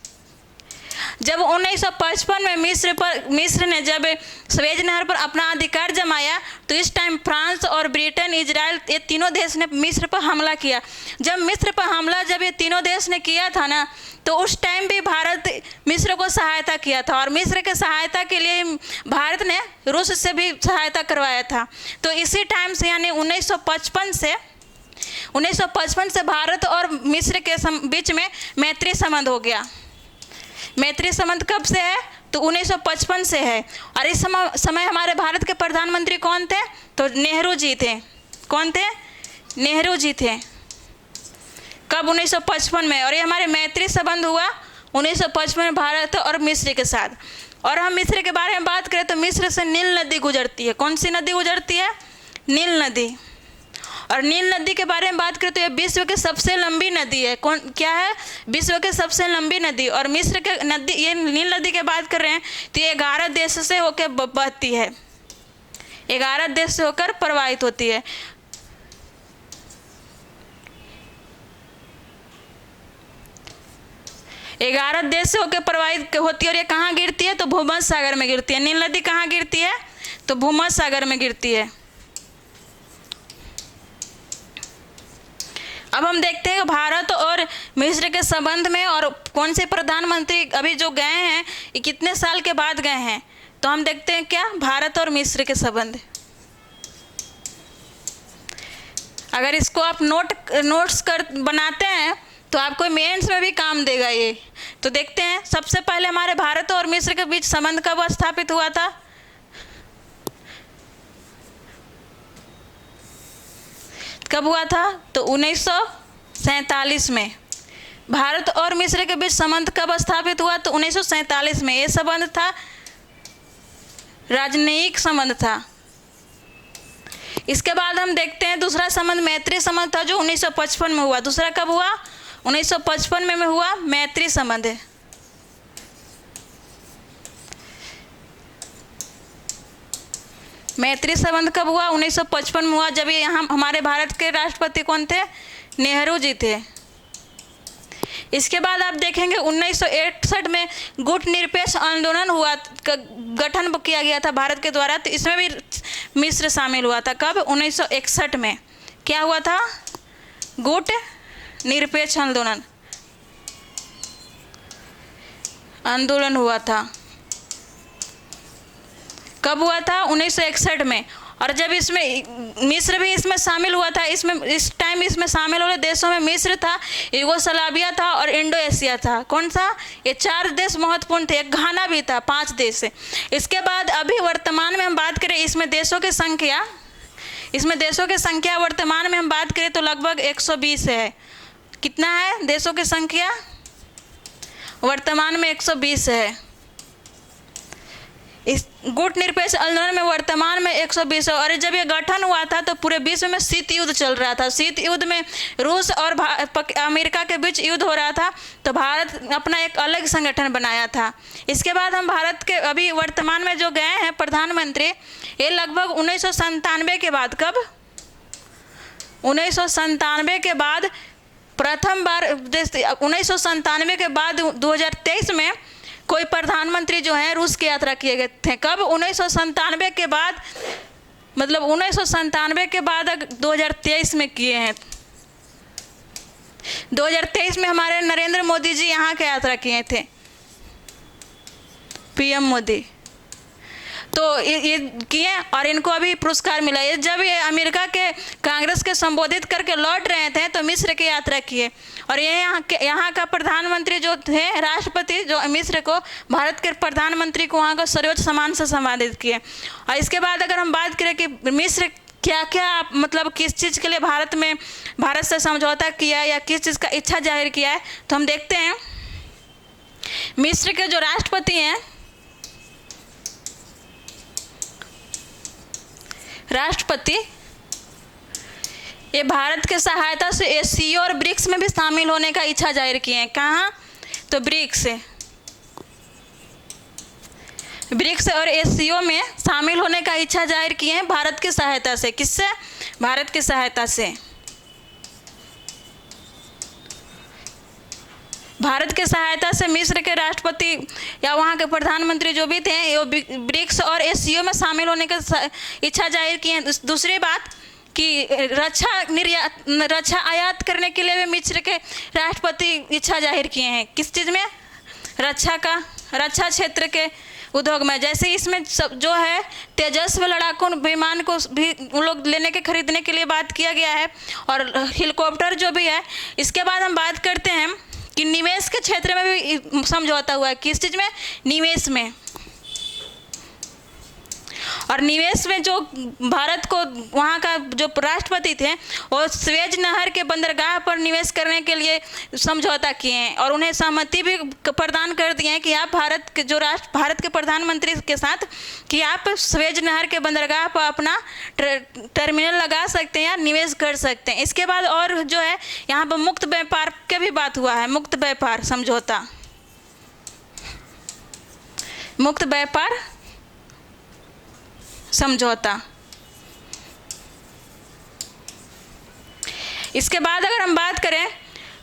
जब 1955 में मिस्र ने जब स्वेज नहर पर अपना अधिकार जमाया तो इस टाइम फ्रांस और ब्रिटेन, इजराइल ये तीनों देश ने मिस्र पर हमला किया। जब मिस्र पर हमला जब ये तीनों देश ने किया था ना तो उस टाइम भी भारत मिस्र को सहायता किया था। और मिस्र के सहायता के लिए भारत ने रूस से भी सहायता करवाया था। तो इसी टाइम से यानी 1955 से भारत और मिस्र के बीच में मैत्री संबंध हो गया। मैत्री संबंध कब से है? तो 1955 से है। और इस समय हमारे भारत के प्रधानमंत्री कौन थे? तो नेहरू जी थे। कौन थे? नेहरू जी थे। कब? 1955 में। और ये हमारे मैत्री संबंध हुआ 1955 में भारत और मिस्र के साथ। और हम मिस्र के बारे में बात करें तो मिस्र से नील नदी गुजरती है। कौन सी नदी गुजरती है? नील नदी। और नील नदी के बारे में बात करें तो ये विश्व की सबसे लंबी नदी है। कौन क्या है? विश्व की सबसे लंबी नदी। और मिस्र के नदी ये नील नदी की बात कर रहे हैं तो ये 11 देश से होकर बहती है। 11 देश से होकर प्रवाहित होती है। ग्यारह देश से होकर प्रवाहित होती है। और ये कहाँ गिरती है? तो भूमध्य सागर में गिरती है। नील नदी कहाँ गिरती है? तो भूमध्य सागर में गिरती है। अब हम देखते हैं भारत और मिस्र के संबंध में और कौन से प्रधानमंत्री अभी जो गए हैं ये कितने साल के बाद गए हैं। तो हम देखते हैं क्या भारत और मिस्र के संबंध। अगर इसको आप नोट्स बनाते हैं तो आपको मेंस में भी काम देगा ये। तो देखते हैं सबसे पहले हमारे भारत और मिस्र के बीच संबंध कब स्थापित हुआ था? कब हुआ था? तो 1947 में। भारत और मिस्र के बीच संबंध कब स्थापित हुआ? तो 1947 में। ये संबंध था राजनयिक संबंध था। इसके बाद हम देखते हैं दूसरा संबंध मैत्री संबंध था जो 1955 में हुआ। दूसरा कब हुआ? 1955 में हुआ मैत्री संबंध। मैत्री संबंध कब हुआ? 1955 में हुआ जब ये यहाँ हमारे भारत के राष्ट्रपति कौन थे? नेहरू जी थे। इसके बाद आप देखेंगे 1961 में गुट निरपेक्ष आंदोलन हुआ, गठन किया गया था भारत के द्वारा। तो इसमें भी मिस्र शामिल हुआ था। कब? 1961 में। क्या हुआ था? गुट निरपेक्ष आंदोलन हुआ था। कब हुआ था? 1961 में। और जब इसमें मिस्र भी इसमें शामिल हुआ था, इस टाइम इसमें शामिल वाले देशों में मिस्र था, यूगोस्लाविया था और इंडो एशिया था। कौन सा? ये 4 देश महत्वपूर्ण थे, एक घाना भी था, 5 देश है। इसके बाद अभी वर्तमान में हम बात करें इसमें देशों की संख्या वर्तमान में हम बात करें तो लगभग 120 है। कितना है देशों की संख्या? वर्तमान में 120 है। इस गुट निरपेक्ष आंदोलन में वर्तमान में 120 है। और जब ये गठन हुआ था तो पूरे विश्व में शीत युद्ध चल रहा था। शीत युद्ध में रूस और अमेरिका के बीच युद्ध हो रहा था, तो भारत अपना एक अलग संगठन बनाया था। इसके बाद हम भारत के अभी वर्तमान में जो गए हैं प्रधानमंत्री, ये लगभग 1997 के बाद, कब? 1997 के बाद प्रथम बार 1997 के बाद 2023 में कोई प्रधानमंत्री जो है रूस की यात्रा किए गए थे। कब? 1997 के बाद, मतलब 1997 के बाद 2023 में किए हैं। 2023 में हमारे नरेंद्र मोदी जी यहाँ की यात्रा किए थे, पीएम मोदी। तो ये किए और इनको अभी पुरस्कार मिला। ये जब ये अमेरिका के कांग्रेस के संबोधित करके लौट रहे थे तो मिस्र की यात्रा किए। और ये यहाँ का प्रधानमंत्री जो थे, राष्ट्रपति जो मिस्र को, भारत के प्रधानमंत्री को वहाँ का सर्वोच्च सम्मान से सम्मानित किए। और इसके बाद अगर हम बात करें कि मिस्र क्या क्या मतलब किस चीज़ के लिए भारत से समझौता किया है या किस चीज़ का इच्छा जाहिर किया है, तो हम देखते हैं मिस्र के जो राष्ट्रपति हैं, ये भारत के सहायता से एससीओ और ब्रिक्स में भी शामिल होने का इच्छा जाहिर किए हैं। कहाँ? तो ब्रिक्स और एससीओ में शामिल होने का इच्छा जाहिर किए हैं भारत की सहायता से। किससे? भारत की सहायता से। भारत के सहायता से मिस्र के राष्ट्रपति या वहाँ के प्रधानमंत्री जो भी थे, वो ब्रिक्स और एससीओ में शामिल होने का इच्छा जाहिर किए हैं। दूसरी बात कि रक्षा आयात करने के लिए भी मिस्र के राष्ट्रपति इच्छा जाहिर किए हैं। किस चीज़ में? रक्षा क्षेत्र के उद्योग में। जैसे इसमें सब जो है तेजस्वी लड़ाकू विमान को भी उन लोग लेने के खरीदने के लिए बात किया गया है, और हेलीकॉप्टर जो भी है। इसके बाद हम बात करते हैं कि निवेश के क्षेत्र में भी समझौता हुआ है। किस चीज़ में? निवेश में। और निवेश में जो भारत को वहाँ का जो राष्ट्रपति थे, वो स्वेज नहर के बंदरगाह पर निवेश करने के लिए समझौता किए हैं और उन्हें सहमति भी प्रदान कर दिए हैं कि आप भारत के प्रधानमंत्री के साथ कि आप स्वेज नहर के बंदरगाह पर अपना टर्मिनल लगा सकते हैं या निवेश कर सकते हैं। इसके बाद और जो है यहाँ पर मुक्त व्यापार के भी बात हुआ है, मुक्त व्यापार समझौता, मुक्त व्यापार समझौता। इसके बाद अगर हम बात करें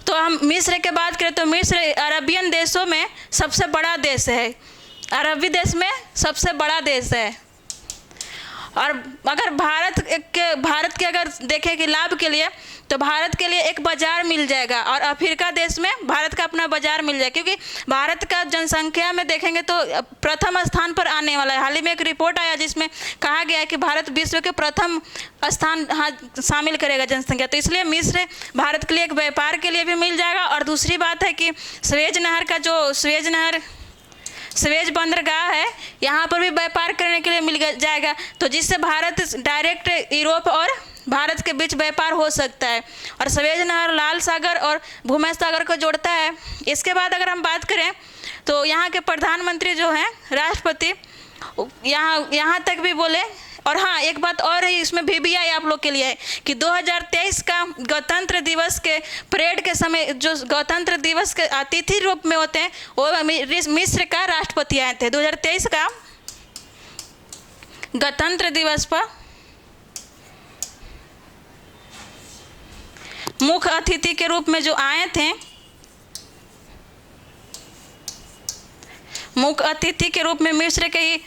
तो हम मिस्र के बात करें तो मिस्र अरबियन देशों में सबसे बड़ा देश है, अरबी देश में सबसे बड़ा देश है। और अगर भारत के अगर देखें कि लाभ के लिए, तो भारत के लिए एक बाज़ार मिल जाएगा और अफ्रीका देश में भारत का अपना बाज़ार मिल जाएगा, क्योंकि भारत का जनसंख्या में देखेंगे तो प्रथम स्थान पर आने वाला है। हाल ही में एक रिपोर्ट आया जिसमें कहा गया है कि भारत विश्व के प्रथम स्थान शामिल करेगा जनसंख्या। तो इसलिए मिस्र भारत के लिए एक व्यापार के लिए भी मिल जाएगा। और दूसरी बात है कि स्वेज बंदरगाह है, यहाँ पर भी व्यापार करने के लिए मिल जाएगा, तो जिससे भारत डायरेक्ट यूरोप और भारत के बीच व्यापार हो सकता है। और स्वेज नहर लाल सागर और भूमध्य सागर को जोड़ता है। इसके बाद अगर हम बात करें तो यहाँ के प्रधानमंत्री जो हैं, राष्ट्रपति, यहाँ तक भी बोले। और हाँ, एक बात और है इसमें VVI आप लोग के लिए है कि 2023 का गणतंत्र दिवस के परेड के समय जो गणतंत्र दिवस के अतिथि रूप में होते हैं, वो मिस्र का राष्ट्रपति आए थे। 2023 का गणतंत्र दिवस पर मुख्य अतिथि के रूप में जो आए थे, मुख्य अतिथि के रूप में मिस्र के ही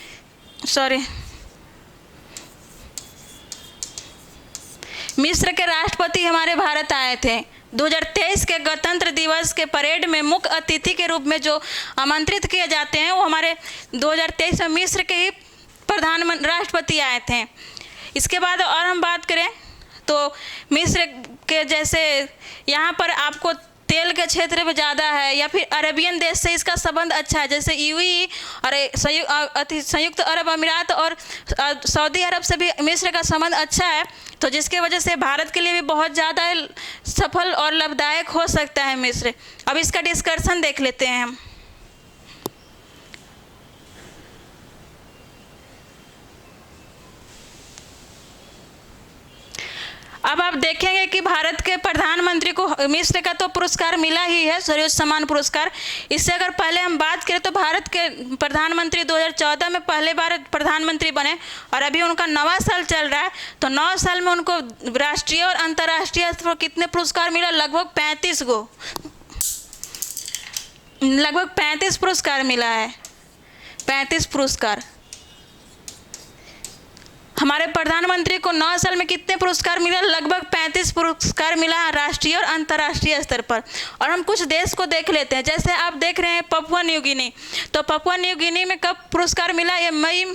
मिस्र के राष्ट्रपति हमारे भारत आए थे। 2023 के गणतंत्र दिवस के परेड में मुख्य अतिथि के रूप में जो आमंत्रित किए जाते हैं वो हमारे 2023 में मिस्र के ही राष्ट्रपति आए थे। इसके बाद और हम बात करें तो मिस्र के जैसे यहाँ पर आपको तेल के क्षेत्र में ज़्यादा है या फिर अरेबियन देश से इसका संबंध अच्छा है, जैसे यूएई और संयुक्त अरब अमीरात और सऊदी अरब से भी मिस्र का संबंध अच्छा है, तो जिसके वजह से भारत के लिए भी बहुत ज़्यादा सफल और लाभदायक हो सकता है मिस्र। अब इसका डिस्कशन देख लेते हैं हम। अब आप देखेंगे कि भारत के प्रधानमंत्री को मिस्र का तो पुरस्कार मिला ही है, सर्वोच्च सम्मान पुरस्कार। इससे अगर पहले हम बात करें तो भारत के प्रधानमंत्री 2014 में पहले बार प्रधानमंत्री बने और अभी उनका 9वां साल चल रहा है, तो 9 साल में उनको राष्ट्रीय और अंतर्राष्ट्रीय स्तर पर कितने पुरस्कार मिला? लगभग 35 पुरस्कार मिला है। 35 पुरस्कार। हमारे प्रधानमंत्री को 9 साल में कितने पुरस्कार मिला? लगभग 35 पुरस्कार मिला राष्ट्रीय और अंतर्राष्ट्रीय स्तर पर। और हम कुछ देश को देख लेते हैं, जैसे आप देख रहे हैं पपुआ न्यू गिनी। तो पपुआ न्यू गिनी में कब पुरस्कार मिला? ये मई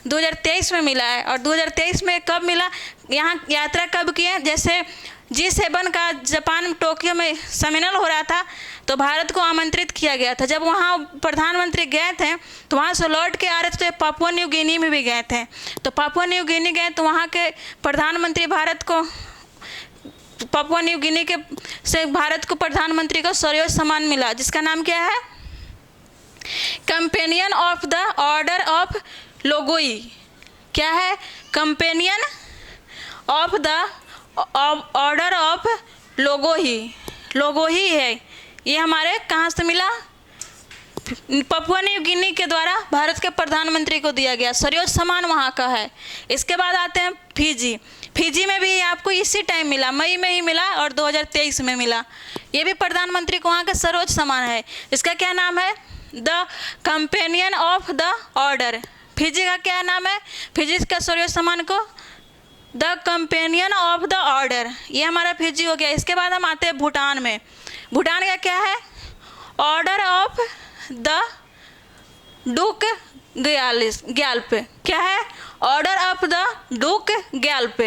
2023 में मिला है। और 2023 में कब मिला? यहाँ यात्रा कब की है? जैसे G7 का जापान टोक्यो में सम्मेलन हो रहा था तो भारत को आमंत्रित किया गया था। जब वहाँ प्रधानमंत्री गए थे तो वहाँ से लौट के आ रहे थे, पापुआ न्यू गिनी में भी गए थे। तो पापुआ न्यू गिनी गए तो वहाँ के प्रधानमंत्री भारत को पापुआ न्यू गिनी के से भारत को प्रधानमंत्री को सर्वोच्च सम्मान मिला, जिसका नाम क्या है? Companion of the order of Logohu. क्या है? Companion of the order of Logohu है। ये हमारे कहाँ से मिला? पपुआ न्यू गिनी के द्वारा भारत के प्रधानमंत्री को दिया गया, सर्वोच्च सम्मान वहाँ का है। इसके बाद आते हैं फिजी। फिजी में भी आपको इसी टाइम मिला, मई में ही मिला और 2023 में मिला। ये भी प्रधानमंत्री को वहाँ का सर्वोच्च सम्मान है। इसका क्या नाम है? The companion of the order. Fiji का क्या नाम है? फिजी का सर्वोच्च सम्मान को the companion of the order. ये हमारा फिजी हो गया। इसके बाद हम आते हैं भूटान में। भूटान का क्या है? Order of the Druk Gyalpo. क्या है? Order of the Druk Gyalpo.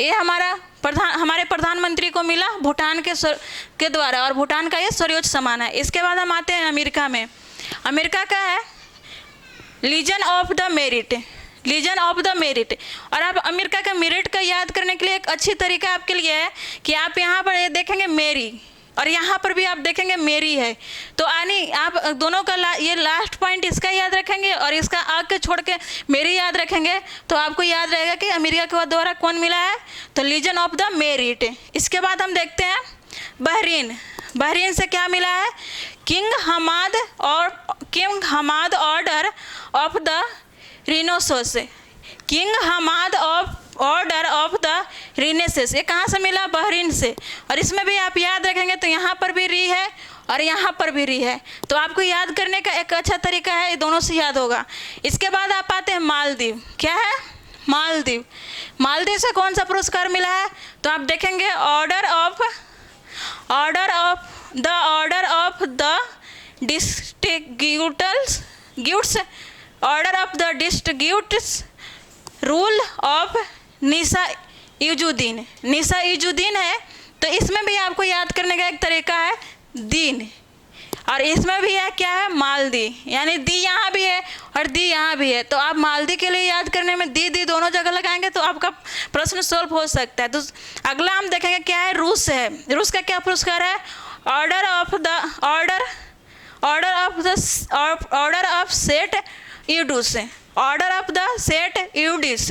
ये हमारे प्रधानमंत्री को मिला भूटान के द्वारा और भूटान का ये सर्वोच्च सम्मान है। इसके बाद हम आते हैं अमेरिका में। अमेरिका का है Legion of the Merit. Legion of the Merit. और आप अमेरिका का मेरिट का याद करने के लिए एक अच्छी तरीका आपके लिए है कि आप यहाँ पर देखेंगे मेरी और यहाँ पर भी आप देखेंगे मेरी है, तो यानी आप दोनों का ये लास्ट पॉइंट इसका याद रखेंगे और इसका आगे छोड़ के मेरी याद रखेंगे तो आपको याद रहेगा कि अमेरिका के द्वारा कौन मिला है, तो लीजन ऑफ द मेरिट। इसके बाद हम देखते हैं बहरीन। बहरीन से क्या मिला है? King Hamad order of the Renaissance. King Hamad order of the Renaissance. ये कहाँ से मिला? बहरीन से। और इसमें भी आप याद रखेंगे तो यहाँ पर भी री है और यहाँ पर भी री है, तो आपको याद करने का एक अच्छा तरीका है, ये दोनों से याद होगा। इसके बाद आप आते हैं मालदीव। क्या है? मालदीव। मालदीव से कौन सा पुरस्कार मिला है? तो आप देखेंगे order of the distributors order of the distributors rule of Nishan Izzuddeen. Nishan Izzuddeen है, तो इसमें भी आपको याद करने का एक तरीका है दीन, और इसमें भी है क्या है? मालदी। यानी दी यहाँ भी है और दी यहाँ भी है, तो आप मालदी के लिए याद करने में दी दोनों जगह लगाएंगे तो आपका प्रश्न सॉल्व हो सकता है। तो अगला हम देखेंगे क्या है? रूस है। रूस का क्या पुरस्कार है? ऑर्डर ऑफ सेट यूडूस। ऑर्डर ऑफ द सेट यूडिस।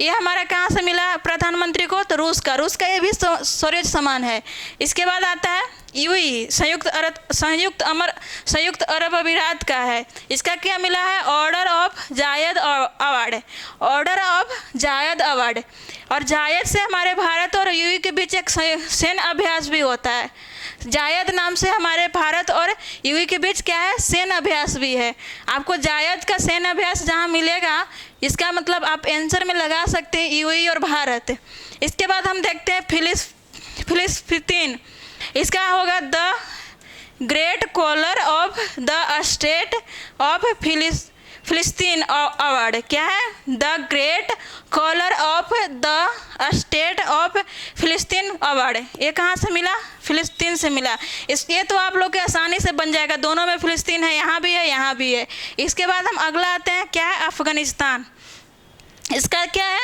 ये हमारा कहाँ से मिला प्रधानमंत्री को? तो रूस का ये भी सर्वोच्च सम्मान है। इसके बाद आता है यूएई, संयुक्त अरब अमीरात का है। इसका क्या मिला है? Order of Zayed award. Order of Zayed award. और जायद से हमारे भारत और यूएई के बीच एक सैन्य अभ्यास भी होता है। जायद नाम से हमारे भारत और यूएई के बीच क्या है? सैन्य अभ्यास भी है। आपको जायद का सैन्य अभ्यास जहाँ मिलेगा इसका मतलब आप आंसर में लगा सकते हैं यूएई और भारत। इसके बाद हम देखते हैं फिलिस्तीन। इसका होगा the great collar of the state of फिलिस्तीन अवार्ड। क्या है? The great collar of the state of फिलिस्तीन अवार्ड। ये कहाँ से मिला? फिलिस्तीन से मिला। ये तो आप लोग के आसानी से बन जाएगा, दोनों में फिलिस्तीन है, यहाँ भी है यहाँ भी है। इसके बाद हम अगला आते हैं, क्या है? अफगानिस्तान। इसका क्या है?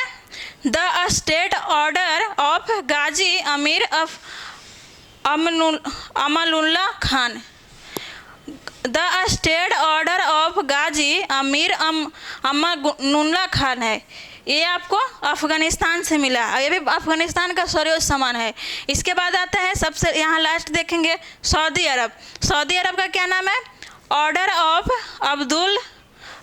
The state order of Ghazi Amir Amanullah Khan. The state order of Ghazi Amir Amanullah Khan है। ये आपको अफगानिस्तान से मिला, ये भी अफगानिस्तान का सर्वोच्च सम्मान है। इसके बाद आता है सबसे यहाँ लास्ट देखेंगे सऊदी अरब। सऊदी अरब का क्या नाम है? Order of Abdul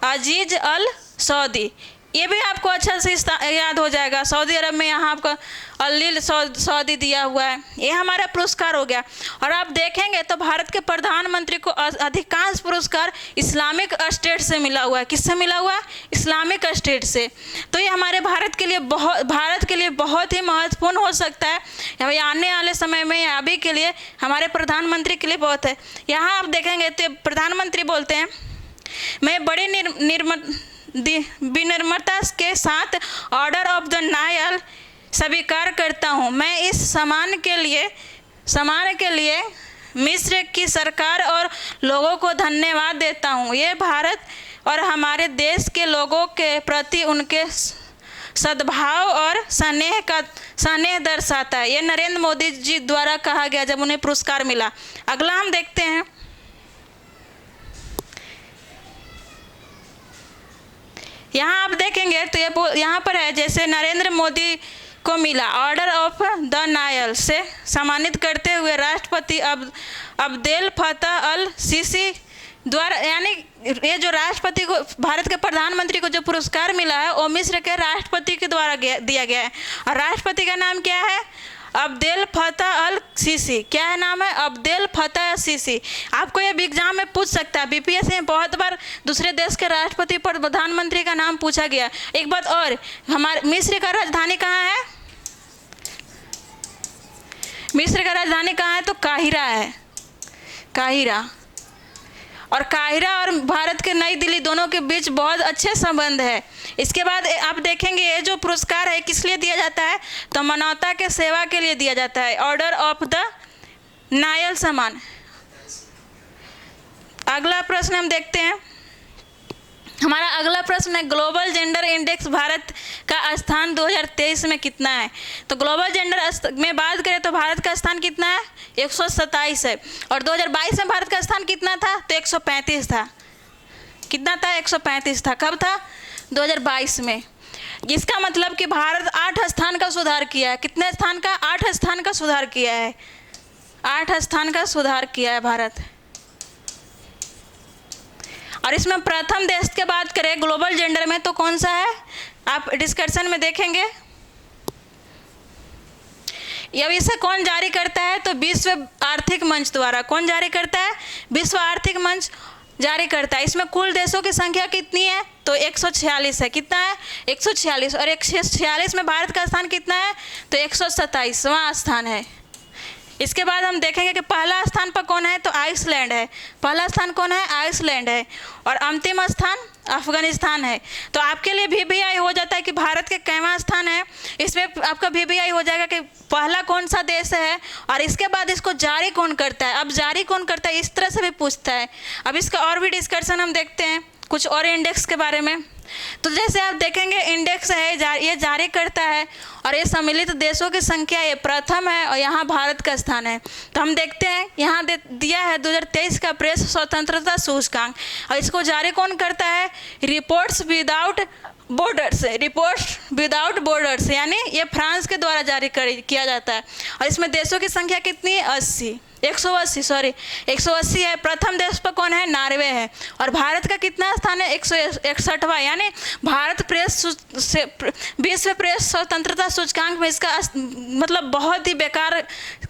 Aziz Al Saudi. ये भी आपको अच्छा से याद हो जाएगा। सऊदी अरब में यहाँ आपको अलील सऊदी दिया हुआ है। ये हमारा पुरस्कार हो गया। और आप देखेंगे तो भारत के प्रधानमंत्री को अधिकांश पुरस्कार इस्लामिक स्टेट से मिला हुआ है। किससे मिला हुआ है? इस्लामिक स्टेट से। तो ये हमारे भारत के लिए बहुत ही महत्वपूर्ण हो सकता है आने वाले समय में, या अभी के लिए हमारे प्रधानमंत्री के लिए बहुत है। यहाँ आप देखेंगे तो प्रधानमंत्री बोलते हैं, मैं बड़ी विनम्रता के साथ ऑर्डर ऑफ द नायल स्वीकार करता हूँ। मैं इस सम्मान के लिए मिस्र की सरकार और लोगों को धन्यवाद देता हूँ। ये भारत और हमारे देश के लोगों के प्रति उनके सद्भाव और स्नेह दर्शाता है। ये नरेंद्र मोदी जी द्वारा कहा गया जब उन्हें पुरस्कार मिला। अगला हम देखते हैं, यहाँ आप देखेंगे तो ये यहाँ पर है, जैसे नरेंद्र मोदी को मिला ऑर्डर ऑफ द नायल से सम्मानित करते हुए राष्ट्रपति अब्देल फतह अल सीसी द्वारा। यानी ये जो राष्ट्रपति को, भारत के प्रधानमंत्री को जो पुरस्कार मिला है वो मिस्र के राष्ट्रपति के द्वारा दिया गया है। और राष्ट्रपति का नाम क्या है? अब्देल फतह अल सीसी। क्या है नाम है? Abdel Fattah CC. आपको ये एग्जाम में पूछ सकता है, बीपीएससी में बहुत बार दूसरे देश के राष्ट्रपति पर प्रधानमंत्री का नाम पूछा गया। एक बात और, हमारे मिस्र का राजधानी कहाँ है? मिस्र का राजधानी कहाँ है? तो काहिरा है, काहिरा। और काहिरा और भारत के नई दिल्ली दोनों के बीच बहुत अच्छे संबंध है। इसके बाद आप देखेंगे ये जो पुरस्कार है किस लिए दिया जाता है? तो मानवता के सेवा के लिए दिया जाता है, ऑर्डर ऑफ द नायल सम्मान। अगला प्रश्न हम देखते हैं, हमारा अगला प्रश्न है ग्लोबल जेंडर इंडेक्स भारत का स्थान 2023 में कितना है? तो ग्लोबल जेंडर में बात करें तो भारत का स्थान कितना है? 127 है। और 2022 में भारत का स्थान कितना था? तो 135 था। कितना था? 135 था। कब था? 2022 में। इसका मतलब कि भारत 8 स्थान का सुधार किया है। कितने स्थान का? 8 स्थान का सुधार किया है। 8 स्थान का सुधार किया है भारत। और इसमें प्रथम देश की बात करें ग्लोबल जेंडर में तो कौन सा है? आप डिस्कशन में देखेंगे। अब इसे कौन जारी करता है? तो विश्व आर्थिक मंच द्वारा। कौन जारी करता है? विश्व आर्थिक मंच जारी करता है। इसमें कुल देशों की संख्या कितनी है? तो 146 है। कितना है? 146। और 146 में भारत का स्थान कितना है? तो 127वां स्थान है। इसके बाद हम देखेंगे कि पहला स्थान पर कौन है? तो आइसलैंड है। पहला स्थान कौन है? आइसलैंड है। और अंतिम स्थान अफगानिस्तान है। तो आपके लिए VBI हो जाता है कि भारत के कैवां स्थान है। इसमें आपका VBI हो जाएगा कि पहला कौन सा देश है और इसके बाद इसको जारी कौन करता है। अब जारी कौन करता है इस तरह से भी पूछता है। अब इसका और भी डिस्कशन हम देखते हैं कुछ और इंडेक्स के बारे में। तो जैसे आप देखेंगे इंडेक्स है ये जारी करता है और ये सम्मिलित देशों की संख्या ये प्रथम है और यहाँ भारत का स्थान है। तो हम देखते हैं यहाँ दिया है 2023 का प्रेस स्वतंत्रता सूचकांक और इसको जारी कौन करता है? रिपोर्ट्स विदाउट बॉर्डर्स यानी ये फ्रांस के द्वारा जारी किया जाता है। और इसमें देशों की संख्या कितनी है? 80। 180 है। प्रथम देश पर कौन है? नॉर्वे है। और भारत का कितना स्थान है? 161वां। यानी भारत विश्व प्रेस स्वतंत्रता सूचकांक में इसका मतलब बहुत ही बेकार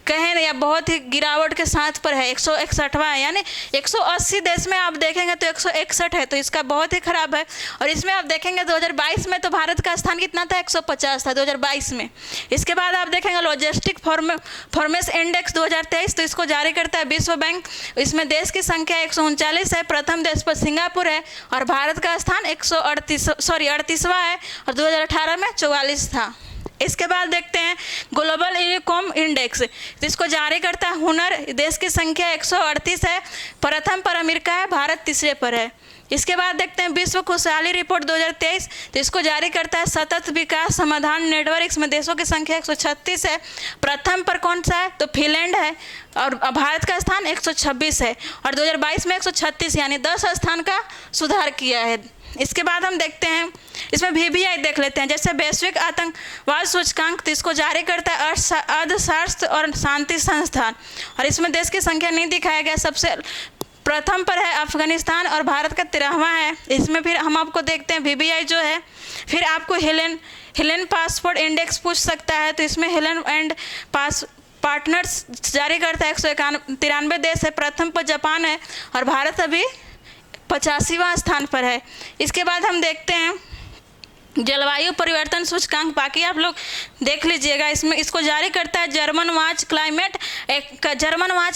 कहें या बहुत ही गिरावट के साथ पर है, 161वां है। यानी 180 देश में आप देखेंगे तो 161 है, तो इसका बहुत ही खराब है। और इसमें आप देखेंगे 2022 में तो भारत का स्थान कितना था? 150 था 2022 में। इसके बाद आप देखेंगे लॉजिस्टिक फॉर्मेस इंडेक्स 2023, तो इसको जारी करता है विश्व बैंक। इसमें देश की संख्या 139 है। प्रथम देश पर सिंगापुर है और भारत का स्थान 38वां है और 2018 में 44 था। इसके बाद देखते हैं ग्लोबल इनकम इंडेक्स, जिसको जारी करता है हुनर। देश की संख्या 138 है। प्रथम पर अमेरिका है, भारत तीसरे पर है। इसके बाद देखते हैं विश्व खुशहाली रिपोर्ट 2023, तो इसको जारी करता है सतत विकास समाधान नेटवर्क। इसमें देशों की संख्या 136 है। प्रथम पर कौन सा है? तो फिनलैंड है और भारत का स्थान 126 है और 2022 में 136, यानी 10 स्थान का सुधार किया है। इसके बाद हम देखते हैं इसमें VBI देख लेते हैं, जैसे वैश्विक आतंकवाद सूचकांक, तो इसको जारी करता है अर्थशास्त्र और शांति संस्थान। और इसमें देश की संख्या नहीं दिखाया गया। सबसे प्रथम पर है अफगानिस्तान और भारत का 13वां है। इसमें फिर हम आपको देखते हैं VBI जो है, फिर आपको हेलेन पासपोर्ट इंडेक्स पूछ सकता है, तो इसमें हेलेन एंड पार्टनर्स जारी करता है 193 देश है। प्रथम पर जापान है और भारत अभी 85वां स्थान पर है। इसके बाद हम देखते हैं जलवायु परिवर्तन सूचकांक, बाकी आप लोग देख लीजिएगा। इसमें इसको जारी करता है German watch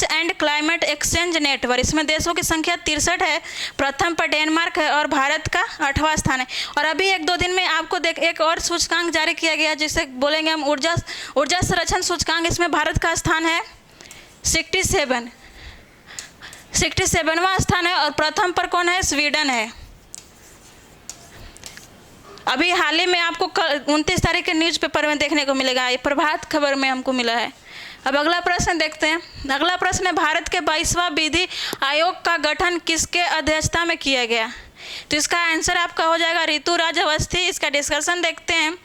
and climate exchange network. इसमें देशों की संख्या 63 है। प्रथम पर डेनमार्क है और भारत का 8वां स्थान है। और अभी 1-2 दिन में आपको एक और सूचकांक जारी किया गया, जिसे बोलेंगे हम ऊर्जा संरक्षण सूचकांक। इसमें भारत का स्थान है 67वां स्थान है और प्रथम पर कौन है? स्वीडन है। अभी हाल ही में आपको 29 तारीख के न्यूज़पेपर में देखने को मिलेगा, ये प्रभात खबर में हमको मिला है। अब अगला प्रश्न देखते हैं। अगला प्रश्न है भारत के 22वां विधि आयोग का गठन किसके अध्यक्षता में किया गया? तो इसका आंसर आपका हो जाएगा ऋतु राज अवस्थी। इसका डिस्कशन देखते हैं।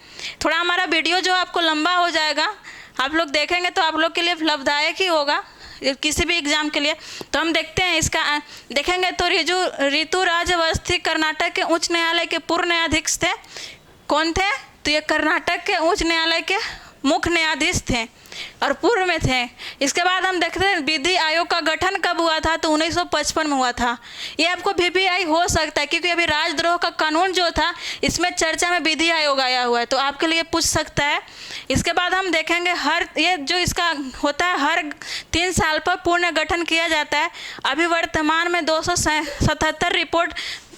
थोड़ा हमारा वीडियो जो आपको लंबा हो जाएगा, आप लोग देखेंगे तो आप लोग के लिए लाभदायक ही होगा किसी भी एग्जाम के लिए। तो हम देखते हैं इसका देखेंगे तो ऋतु राज अवस्थी कर्नाटक के उच्च न्यायालय के पूर्व न्यायाधीश थे। कौन थे? तो ये कर्नाटक के उच्च न्यायालय के मुख्य न्यायाधीश थे और पूर्व में थे। इसके बाद हम देखते हैं विधि आयोग का गठन कब हुआ था? तो 1955 में हुआ था। ये आपको VBI हो सकता है क्योंकि अभी राजद्रोह का कानून जो था इसमें चर्चा में विधि आयोग आया हुआ है, तो आपके लिए पूछ सकता है। इसके बाद हम देखेंगे ये जो इसका होता है हर 3 साल पर पुनः गठन किया जाता है। अभी वर्तमान में 277 रिपोर्ट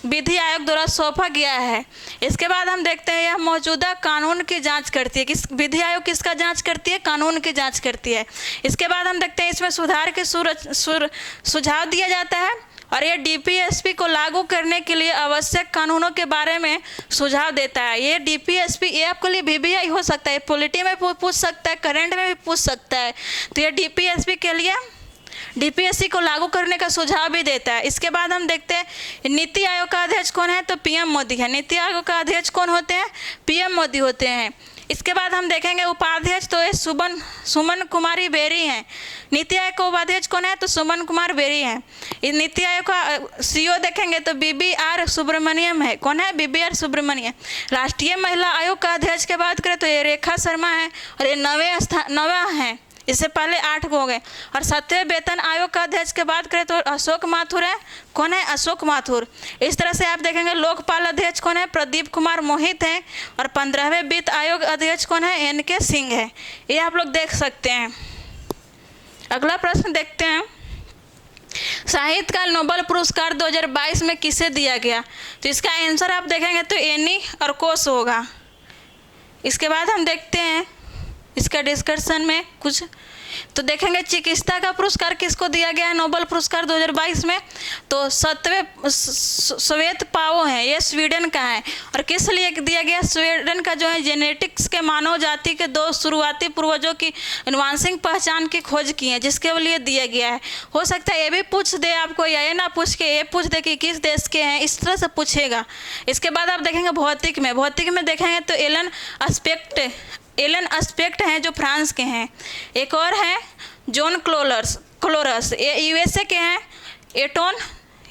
विधि आयोग द्वारा सौंपा गया है। इसके बाद हम देखते हैं यह मौजूदा कानून की जांच करती है। विधि आयोग किसका जांच करती है? कानून की जांच करती है। इसके बाद हम देखते हैं इसमें सुधार के सुझाव दिया जाता है और यह DPSP को लागू करने के लिए आवश्यक कानूनों के बारे में सुझाव देता है। ये DPSP ये आपके लिए VBI हो सकता है, पॉलिटी में पूछ सकता है, करंट में भी पूछ सकता है। तो ये DPSP के लिए DPSC को लागू करने का सुझाव भी देता है। इसके बाद हम देखते हैं नीति आयोग का अध्यक्ष कौन है? तो PM मोदी है। नीति आयोग का अध्यक्ष कौन होते हैं? PM मोदी होते हैं। इसके बाद हम देखेंगे उपाध्यक्ष, तो ये सुमन कुमारी बेरी हैं। नीति आयोग का उपाध्यक्ष कौन है? तो सुमन कुमार बेरी हैं। इस नीति आयोग का CEO देखेंगे तो BBR सुब्रमण्यम है। कौन है? BBR सुब्रमण्यम। राष्ट्रीय महिला आयोग का अध्यक्ष की बात करें तो ये रेखा शर्मा है और ये 9वां है। इससे पहले 8 हो गए। और 7वें वेतन आयोग का अध्यक्ष की बात करें तो अशोक माथुर है। कौन है? अशोक माथुर। इस तरह से आप देखेंगे लोकपाल अध्यक्ष कौन है? प्रदीप कुमार मोहित हैं। और 15वें वित्त आयोग अध्यक्ष कौन है? NK सिंह है। ये आप लोग देख सकते हैं। अगला प्रश्न देखते हैं साहित्यकाल नोबेल पुरस्कार 2022 में किसे दिया गया? तो इसका आंसर आप देखेंगे तो एनी और कोस होगा। इसके बाद हम देखते हैं इसका डिस्कशन में कुछ तो देखेंगे चिकित्सा का पुरस्कार किसको दिया गया है नोबेल पुरस्कार 2022 में? तो श्वेत पाओ है, ये स्वीडन का है। और किस लिए दिया गया? स्वीडन का जो है जेनेटिक्स के मानव जाति के 2 शुरुआती पूर्वजों की आनुवंशिक पहचान की खोज की है, जिसके लिए दिया गया है। हो सकता है ये भी पूछ दे आपको, या ये ना पूछ के ये पूछ दे कि किस देश के हैं, इस तरह से पूछेगा। इसके बाद आप देखेंगे भौतिक में देखेंगे तो एलन एस्पेक्ट हैं जो फ्रांस के हैं। एक और है जॉन क्लोलर्स, क्लोरस, ये यूएसए के हैं।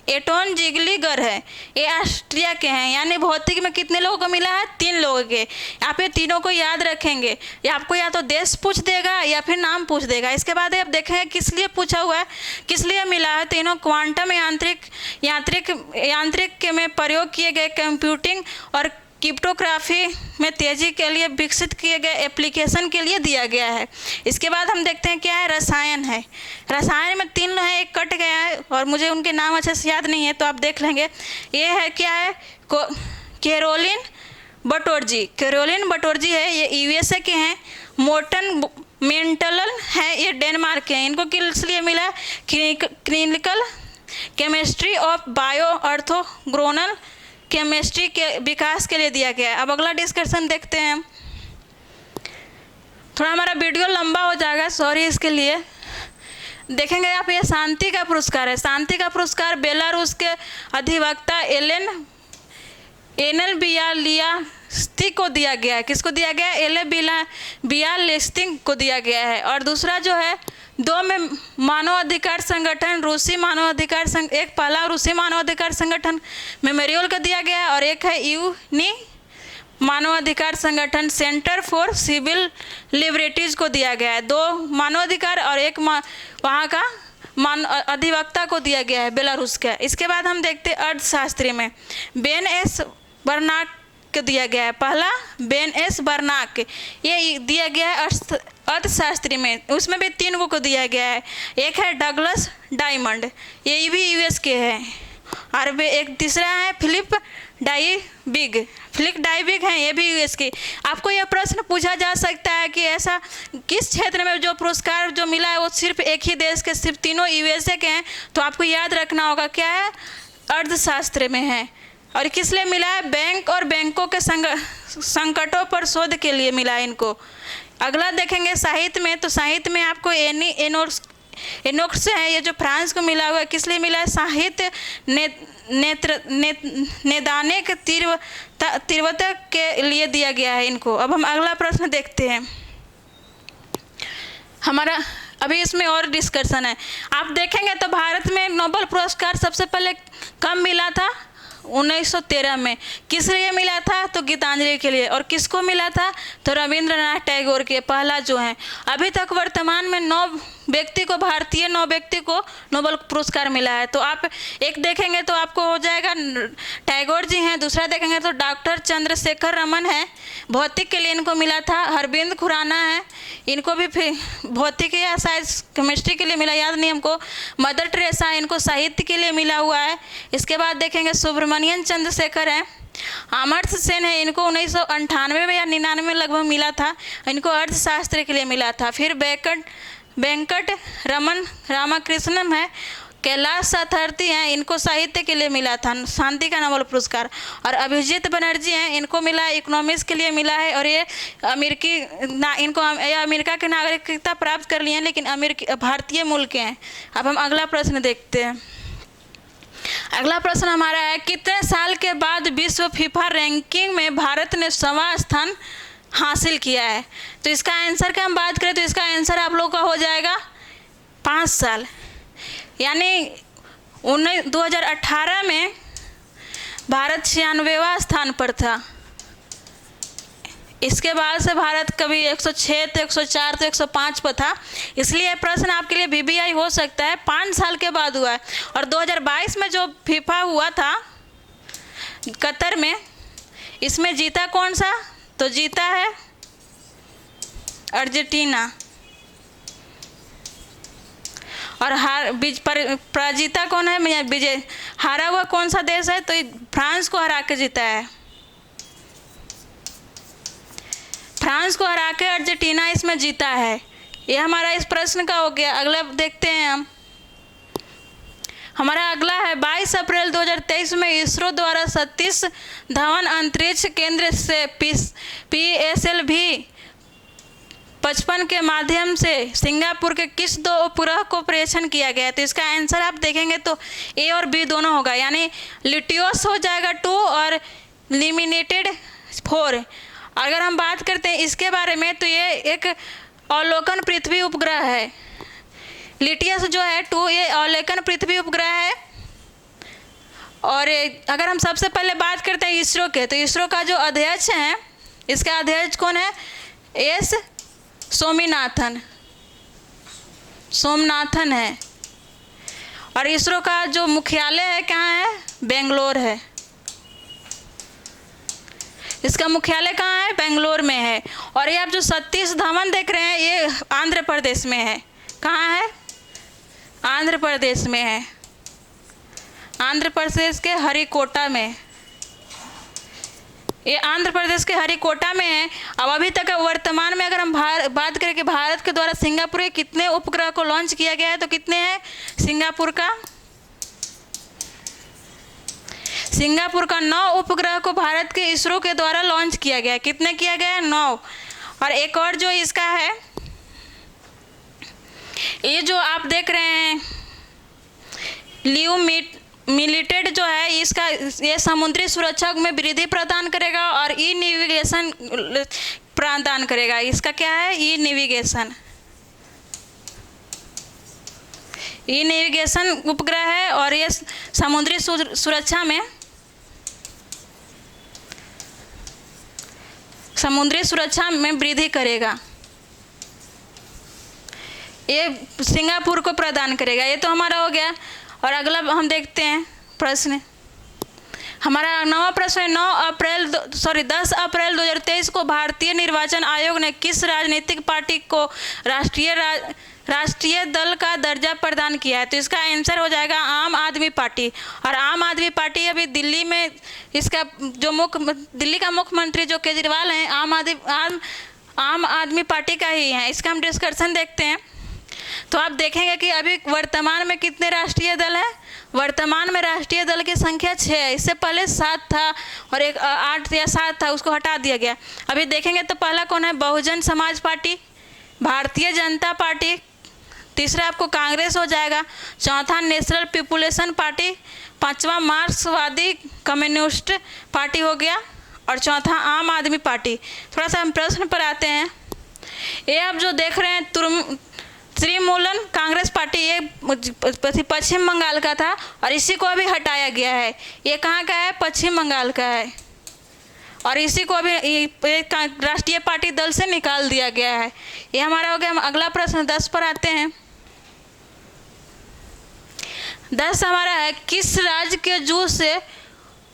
एटोन जिगलिगर है, ये ऑस्ट्रिया के हैं। यानी भौतिक में कितने लोगों को मिला है? 3 लोगों के। आप ये तीनों को याद रखेंगे, या आपको या तो देश पूछ देगा या फिर नाम पूछ देगा। इसके बाद आप देखेंगे किस लिए पूछा हुआ है, किस लिए मिला है। तीनों क्वांटम यांत्रिक के में प्रयोग किए गए कंप्यूटिंग और क्रिप्टोग्राफी में तेजी के लिए विकसित किए गए एप्लीकेशन के लिए दिया गया है। इसके बाद हम देखते हैं क्या है, रसायन है। रसायन में 3 है, एक कट गया है और मुझे उनके नाम अच्छे से याद नहीं है, तो आप देख लेंगे। ये है क्या है, कैरोलिन बटोरजी है, ये यूएसए के हैं। मोर्टन मेंटल है, ये डेनमार्क के हैं। इनको किस लिए मिला? Clinical chemistry of bio orthogonal chemistry के विकास के लिए दिया गया है। अब अगला डिस्कशन देखते हैं। थोड़ा हमारा वीडियो लंबा हो जाएगा, सॉरी इसके लिए। देखेंगे आप, ये शांति का पुरस्कार है। शांति का पुरस्कार बेलारूस के अधिवक्ता एनल बियालिस्टिक को दिया गया है। किसको दिया गया है? एले बियालिस्टिक को दिया गया है। और दूसरा जो है, 2 में मानवाधिकार संगठन रूसी मानवाधिकार एक पहला रूसी मानवाधिकार संगठन मेमोरियल को दिया गया है, और एक है यूनी मानवाधिकार संगठन सेंटर फॉर सिविल लिबर्टीज को दिया गया है। 2 मानवाधिकार और एक वहाँ का अधिवक्ता को दिया गया है बेलारूस का। इसके बाद हम देखते हैं अर्थशास्त्री में बेन एस बर्नाक को दिया गया है। पहला बेन एस बर्नाक, ये दिया गया है अर्थशास्त्री में। उसमें भी 3 को दिया गया है। एक है डगलस डायमंड, ये भी यूएस के हैं। और एक तीसरा है फिलिप डाइबिग हैं, ये भी यूएस के। आपको यह प्रश्न पूछा जा सकता है कि ऐसा किस क्षेत्र में जो पुरस्कार जो मिला है वो सिर्फ एक ही देश के, सिर्फ तीनों यूएसए के हैं। तो आपको याद रखना होगा क्या है, अर्थशास्त्र में है। और किस लिए मिला है? बैंक और बैंकों के संकटों पर शोध के लिए मिला है इनको। अगला देखेंगे साहित्य में, तो साहित्य में आपको एनोक्स है, ये जो फ्रांस को मिला हुआ है। किस लिए मिला है? साहित्य नैदानिक तीव्रता के लिए दिया गया है इनको। अब हम अगला प्रश्न देखते हैं। हमारा अभी इसमें और डिस्कशन है। आप देखेंगे तो भारत में नोबेल पुरस्कार सबसे पहले कब मिला था? 1913 में। किस लिए मिला था? तो गीतांजलि के लिए। और किसको मिला था? तो रविंद्रनाथ टैगोर के, पहला जो है। अभी तक वर्तमान में 9 व्यक्ति को नोबेल पुरस्कार मिला है। तो आप एक देखेंगे तो आपको हो जाएगा, टैगोर जी हैं। दूसरा देखेंगे तो डॉक्टर चंद्रशेखर रमन है, भौतिक के लिए इनको मिला था। अरविंद खुराना है, इनको भी फिर भौतिक या शायद केमिस्ट्री के लिए मिला, याद नहीं हमको। मदर टेरेसा, इनको साहित्य के लिए मिला हुआ है। इसके बाद देखेंगे सुब्रमण्यम चंद्रशेखर हैं। अमर्त्य सेन है, इनको 1998 में या 99 में लगभग मिला था, इनको अर्थशास्त्र के लिए मिला था। फिर वेंकट रमन रामकृष्णन है। कैलाश सत्यार्थी हैं, इनको साहित्य के लिए मिला था शांति का नोबेल पुरस्कार। और अभिजीत बनर्जी हैं, इनको मिला है, इकोनॉमिक्स के लिए मिला है। और ये अमेरिका की नागरिकता प्राप्त कर लिए हैं, लेकिन भारतीय मूल के हैं। अब हम अगला प्रश्न देखते हैं। अगला प्रश्न हमारा है, कितने साल के बाद विश्व फीफा रैंकिंग में भारत ने 6वां स्थान हासिल किया है? तो इसका आंसर का हम बात करें तो इसका आंसर आप लोग का हो जाएगा 5 साल। यानी 2018 में भारत 96वां स्थान पर था। इसके बाद से भारत कभी 106 तो 104 तो 105 पर था। इसलिए प्रश्न आपके लिए बीबीआई हो सकता है, 5 साल के बाद हुआ है। और 2022 में जो फीफा हुआ था कतर में, इसमें जीता कौन सा? तो जीता है अर्जेंटीना। और पराजिता कौन है? विजय हारा हुआ कौन सा देश है? तो फ्रांस को हरा के जीता है। फ्रांस को हरा के अर्जेंटीना इसमें जीता है। ये हमारा इस प्रश्न का हो गया। अगला देखते हैं हम। हमारा अगला है 22 अप्रैल 2023 में इसरो द्वारा सतीश धवन अंतरिक्ष केंद्र से PSLV 55 के माध्यम से सिंगापुर के किस 2 उपग्रह को परीक्षण किया गया? तो इसका आंसर आप देखेंगे तो A और B दोनों होगा, यानी लिटियोस हो जाएगा 2 और लिमिनेटेड 4। अगर हम बात करते हैं इसके बारे में तो ये एक अवलोकन पृथ्वी उपग्रह है। लिटियस जो है 2 ये अवलोकन पृथ्वी उपग्रह है। और अगर हम सबसे पहले बात करते हैं इसरो के, तो इसरो का जो अध्यक्ष हैं, इसका अध्यक्ष कौन है? एस सोमनाथन है। और इसरो का जो मुख्यालय है कहाँ है? बेंगलोर है। इसका मुख्यालय कहाँ है? बेंगलोर में है। और ये आप जो सतीश धवन देख रहे हैं, ये आंध्र प्रदेश में है। कहाँ है? आंध्र प्रदेश में है। आंध्र प्रदेश के हरिकोटा में। ये आंध्र प्रदेश के हरिकोटा में है। अब अभी तक वर्तमान में अगर हम बात करें कि भारत के द्वारा सिंगापुर के कितने उपग्रह को लॉन्च किया गया है, तो कितने हैं? सिंगापुर का 9 उपग्रह को भारत के इसरो के द्वारा लॉन्च किया गया है। कितने किया गया है? 9। और एक और जो इसका है, ये जो आप देख रहे हैं लियो मिलिटेड जो है, इसका ये समुद्री सुरक्षा में वृद्धि प्रदान करेगा और ई नेविगेशन प्रदान करेगा। इसका क्या है? ई नेविगेशन उपग्रह है और ये समुद्री सुरक्षा में वृद्धि करेगा। ये सिंगापुर को प्रदान करेगा। ये तो हमारा हो गया। और अगला हम देखते हैं प्रश्न। हमारा 9वां प्रश्न है, 10 अप्रैल 2023 को भारतीय निर्वाचन आयोग ने किस राजनीतिक पार्टी को राष्ट्रीय दल का दर्जा प्रदान किया है? तो इसका आंसर हो जाएगा आम आदमी पार्टी। और आम आदमी पार्टी अभी दिल्ली में, इसका जो दिल्ली का मुख्यमंत्री जो केजरीवाल हैं, आम आदमी पार्टी का ही है। इसका हम डिस्कशन देखते हैं। तो आप देखेंगे कि अभी वर्तमान में कितने राष्ट्रीय दल हैं? वर्तमान में राष्ट्रीय दल की संख्या 6 है। इससे पहले 7 था और एक 8 या 7 था, उसको हटा दिया गया। अभी देखेंगे तो पहला कौन है? बहुजन समाज पार्टी, भारतीय जनता पार्टी, तीसरा आपको कांग्रेस हो जाएगा, चौथा नेशनल पीपुलेशन पार्टी, पांचवा मार्क्सवादी कम्युनिस्ट पार्टी हो गया और चौथा आम आदमी पार्टी। थोड़ा सा हम प्रश्न पर आते हैं। ये आप जो देख रहे हैं त्रिमूलन कांग्रेस पार्टी, ये पश्चिम बंगाल का था और इसी को अभी हटाया गया है। ये कहाँ का है? पश्चिम बंगाल का है। और इसी को अभी राष्ट्रीय पार्टी दल से निकाल दिया गया है। ये हमारा हो गया। हम अगला प्रश्न 10 पर आते हैं। 10 हमारा है, किस राज्य के जू से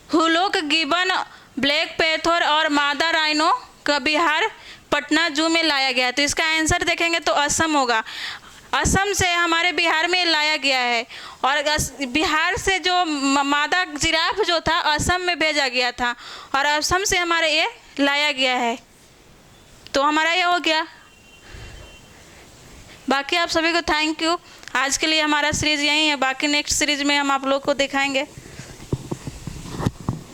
हुलॉक गिबन, ब्लैक पैंथर और मादा राइनो का बिहार पटना जू में लाया गया? तो इसका आंसर देखेंगे तो असम होगा। असम से हमारे बिहार में लाया गया है। और बिहार से जो मादा जिराफ जो था असम में भेजा गया था और असम से हमारे ये लाया गया है। तो हमारा ये हो गया। बाकी आप सभी को थैंक यू। आज के लिए हमारा सीरीज़ यही है। बाकी नेक्स्ट सीरीज़ में हम आप लोग को दिखाएंगे।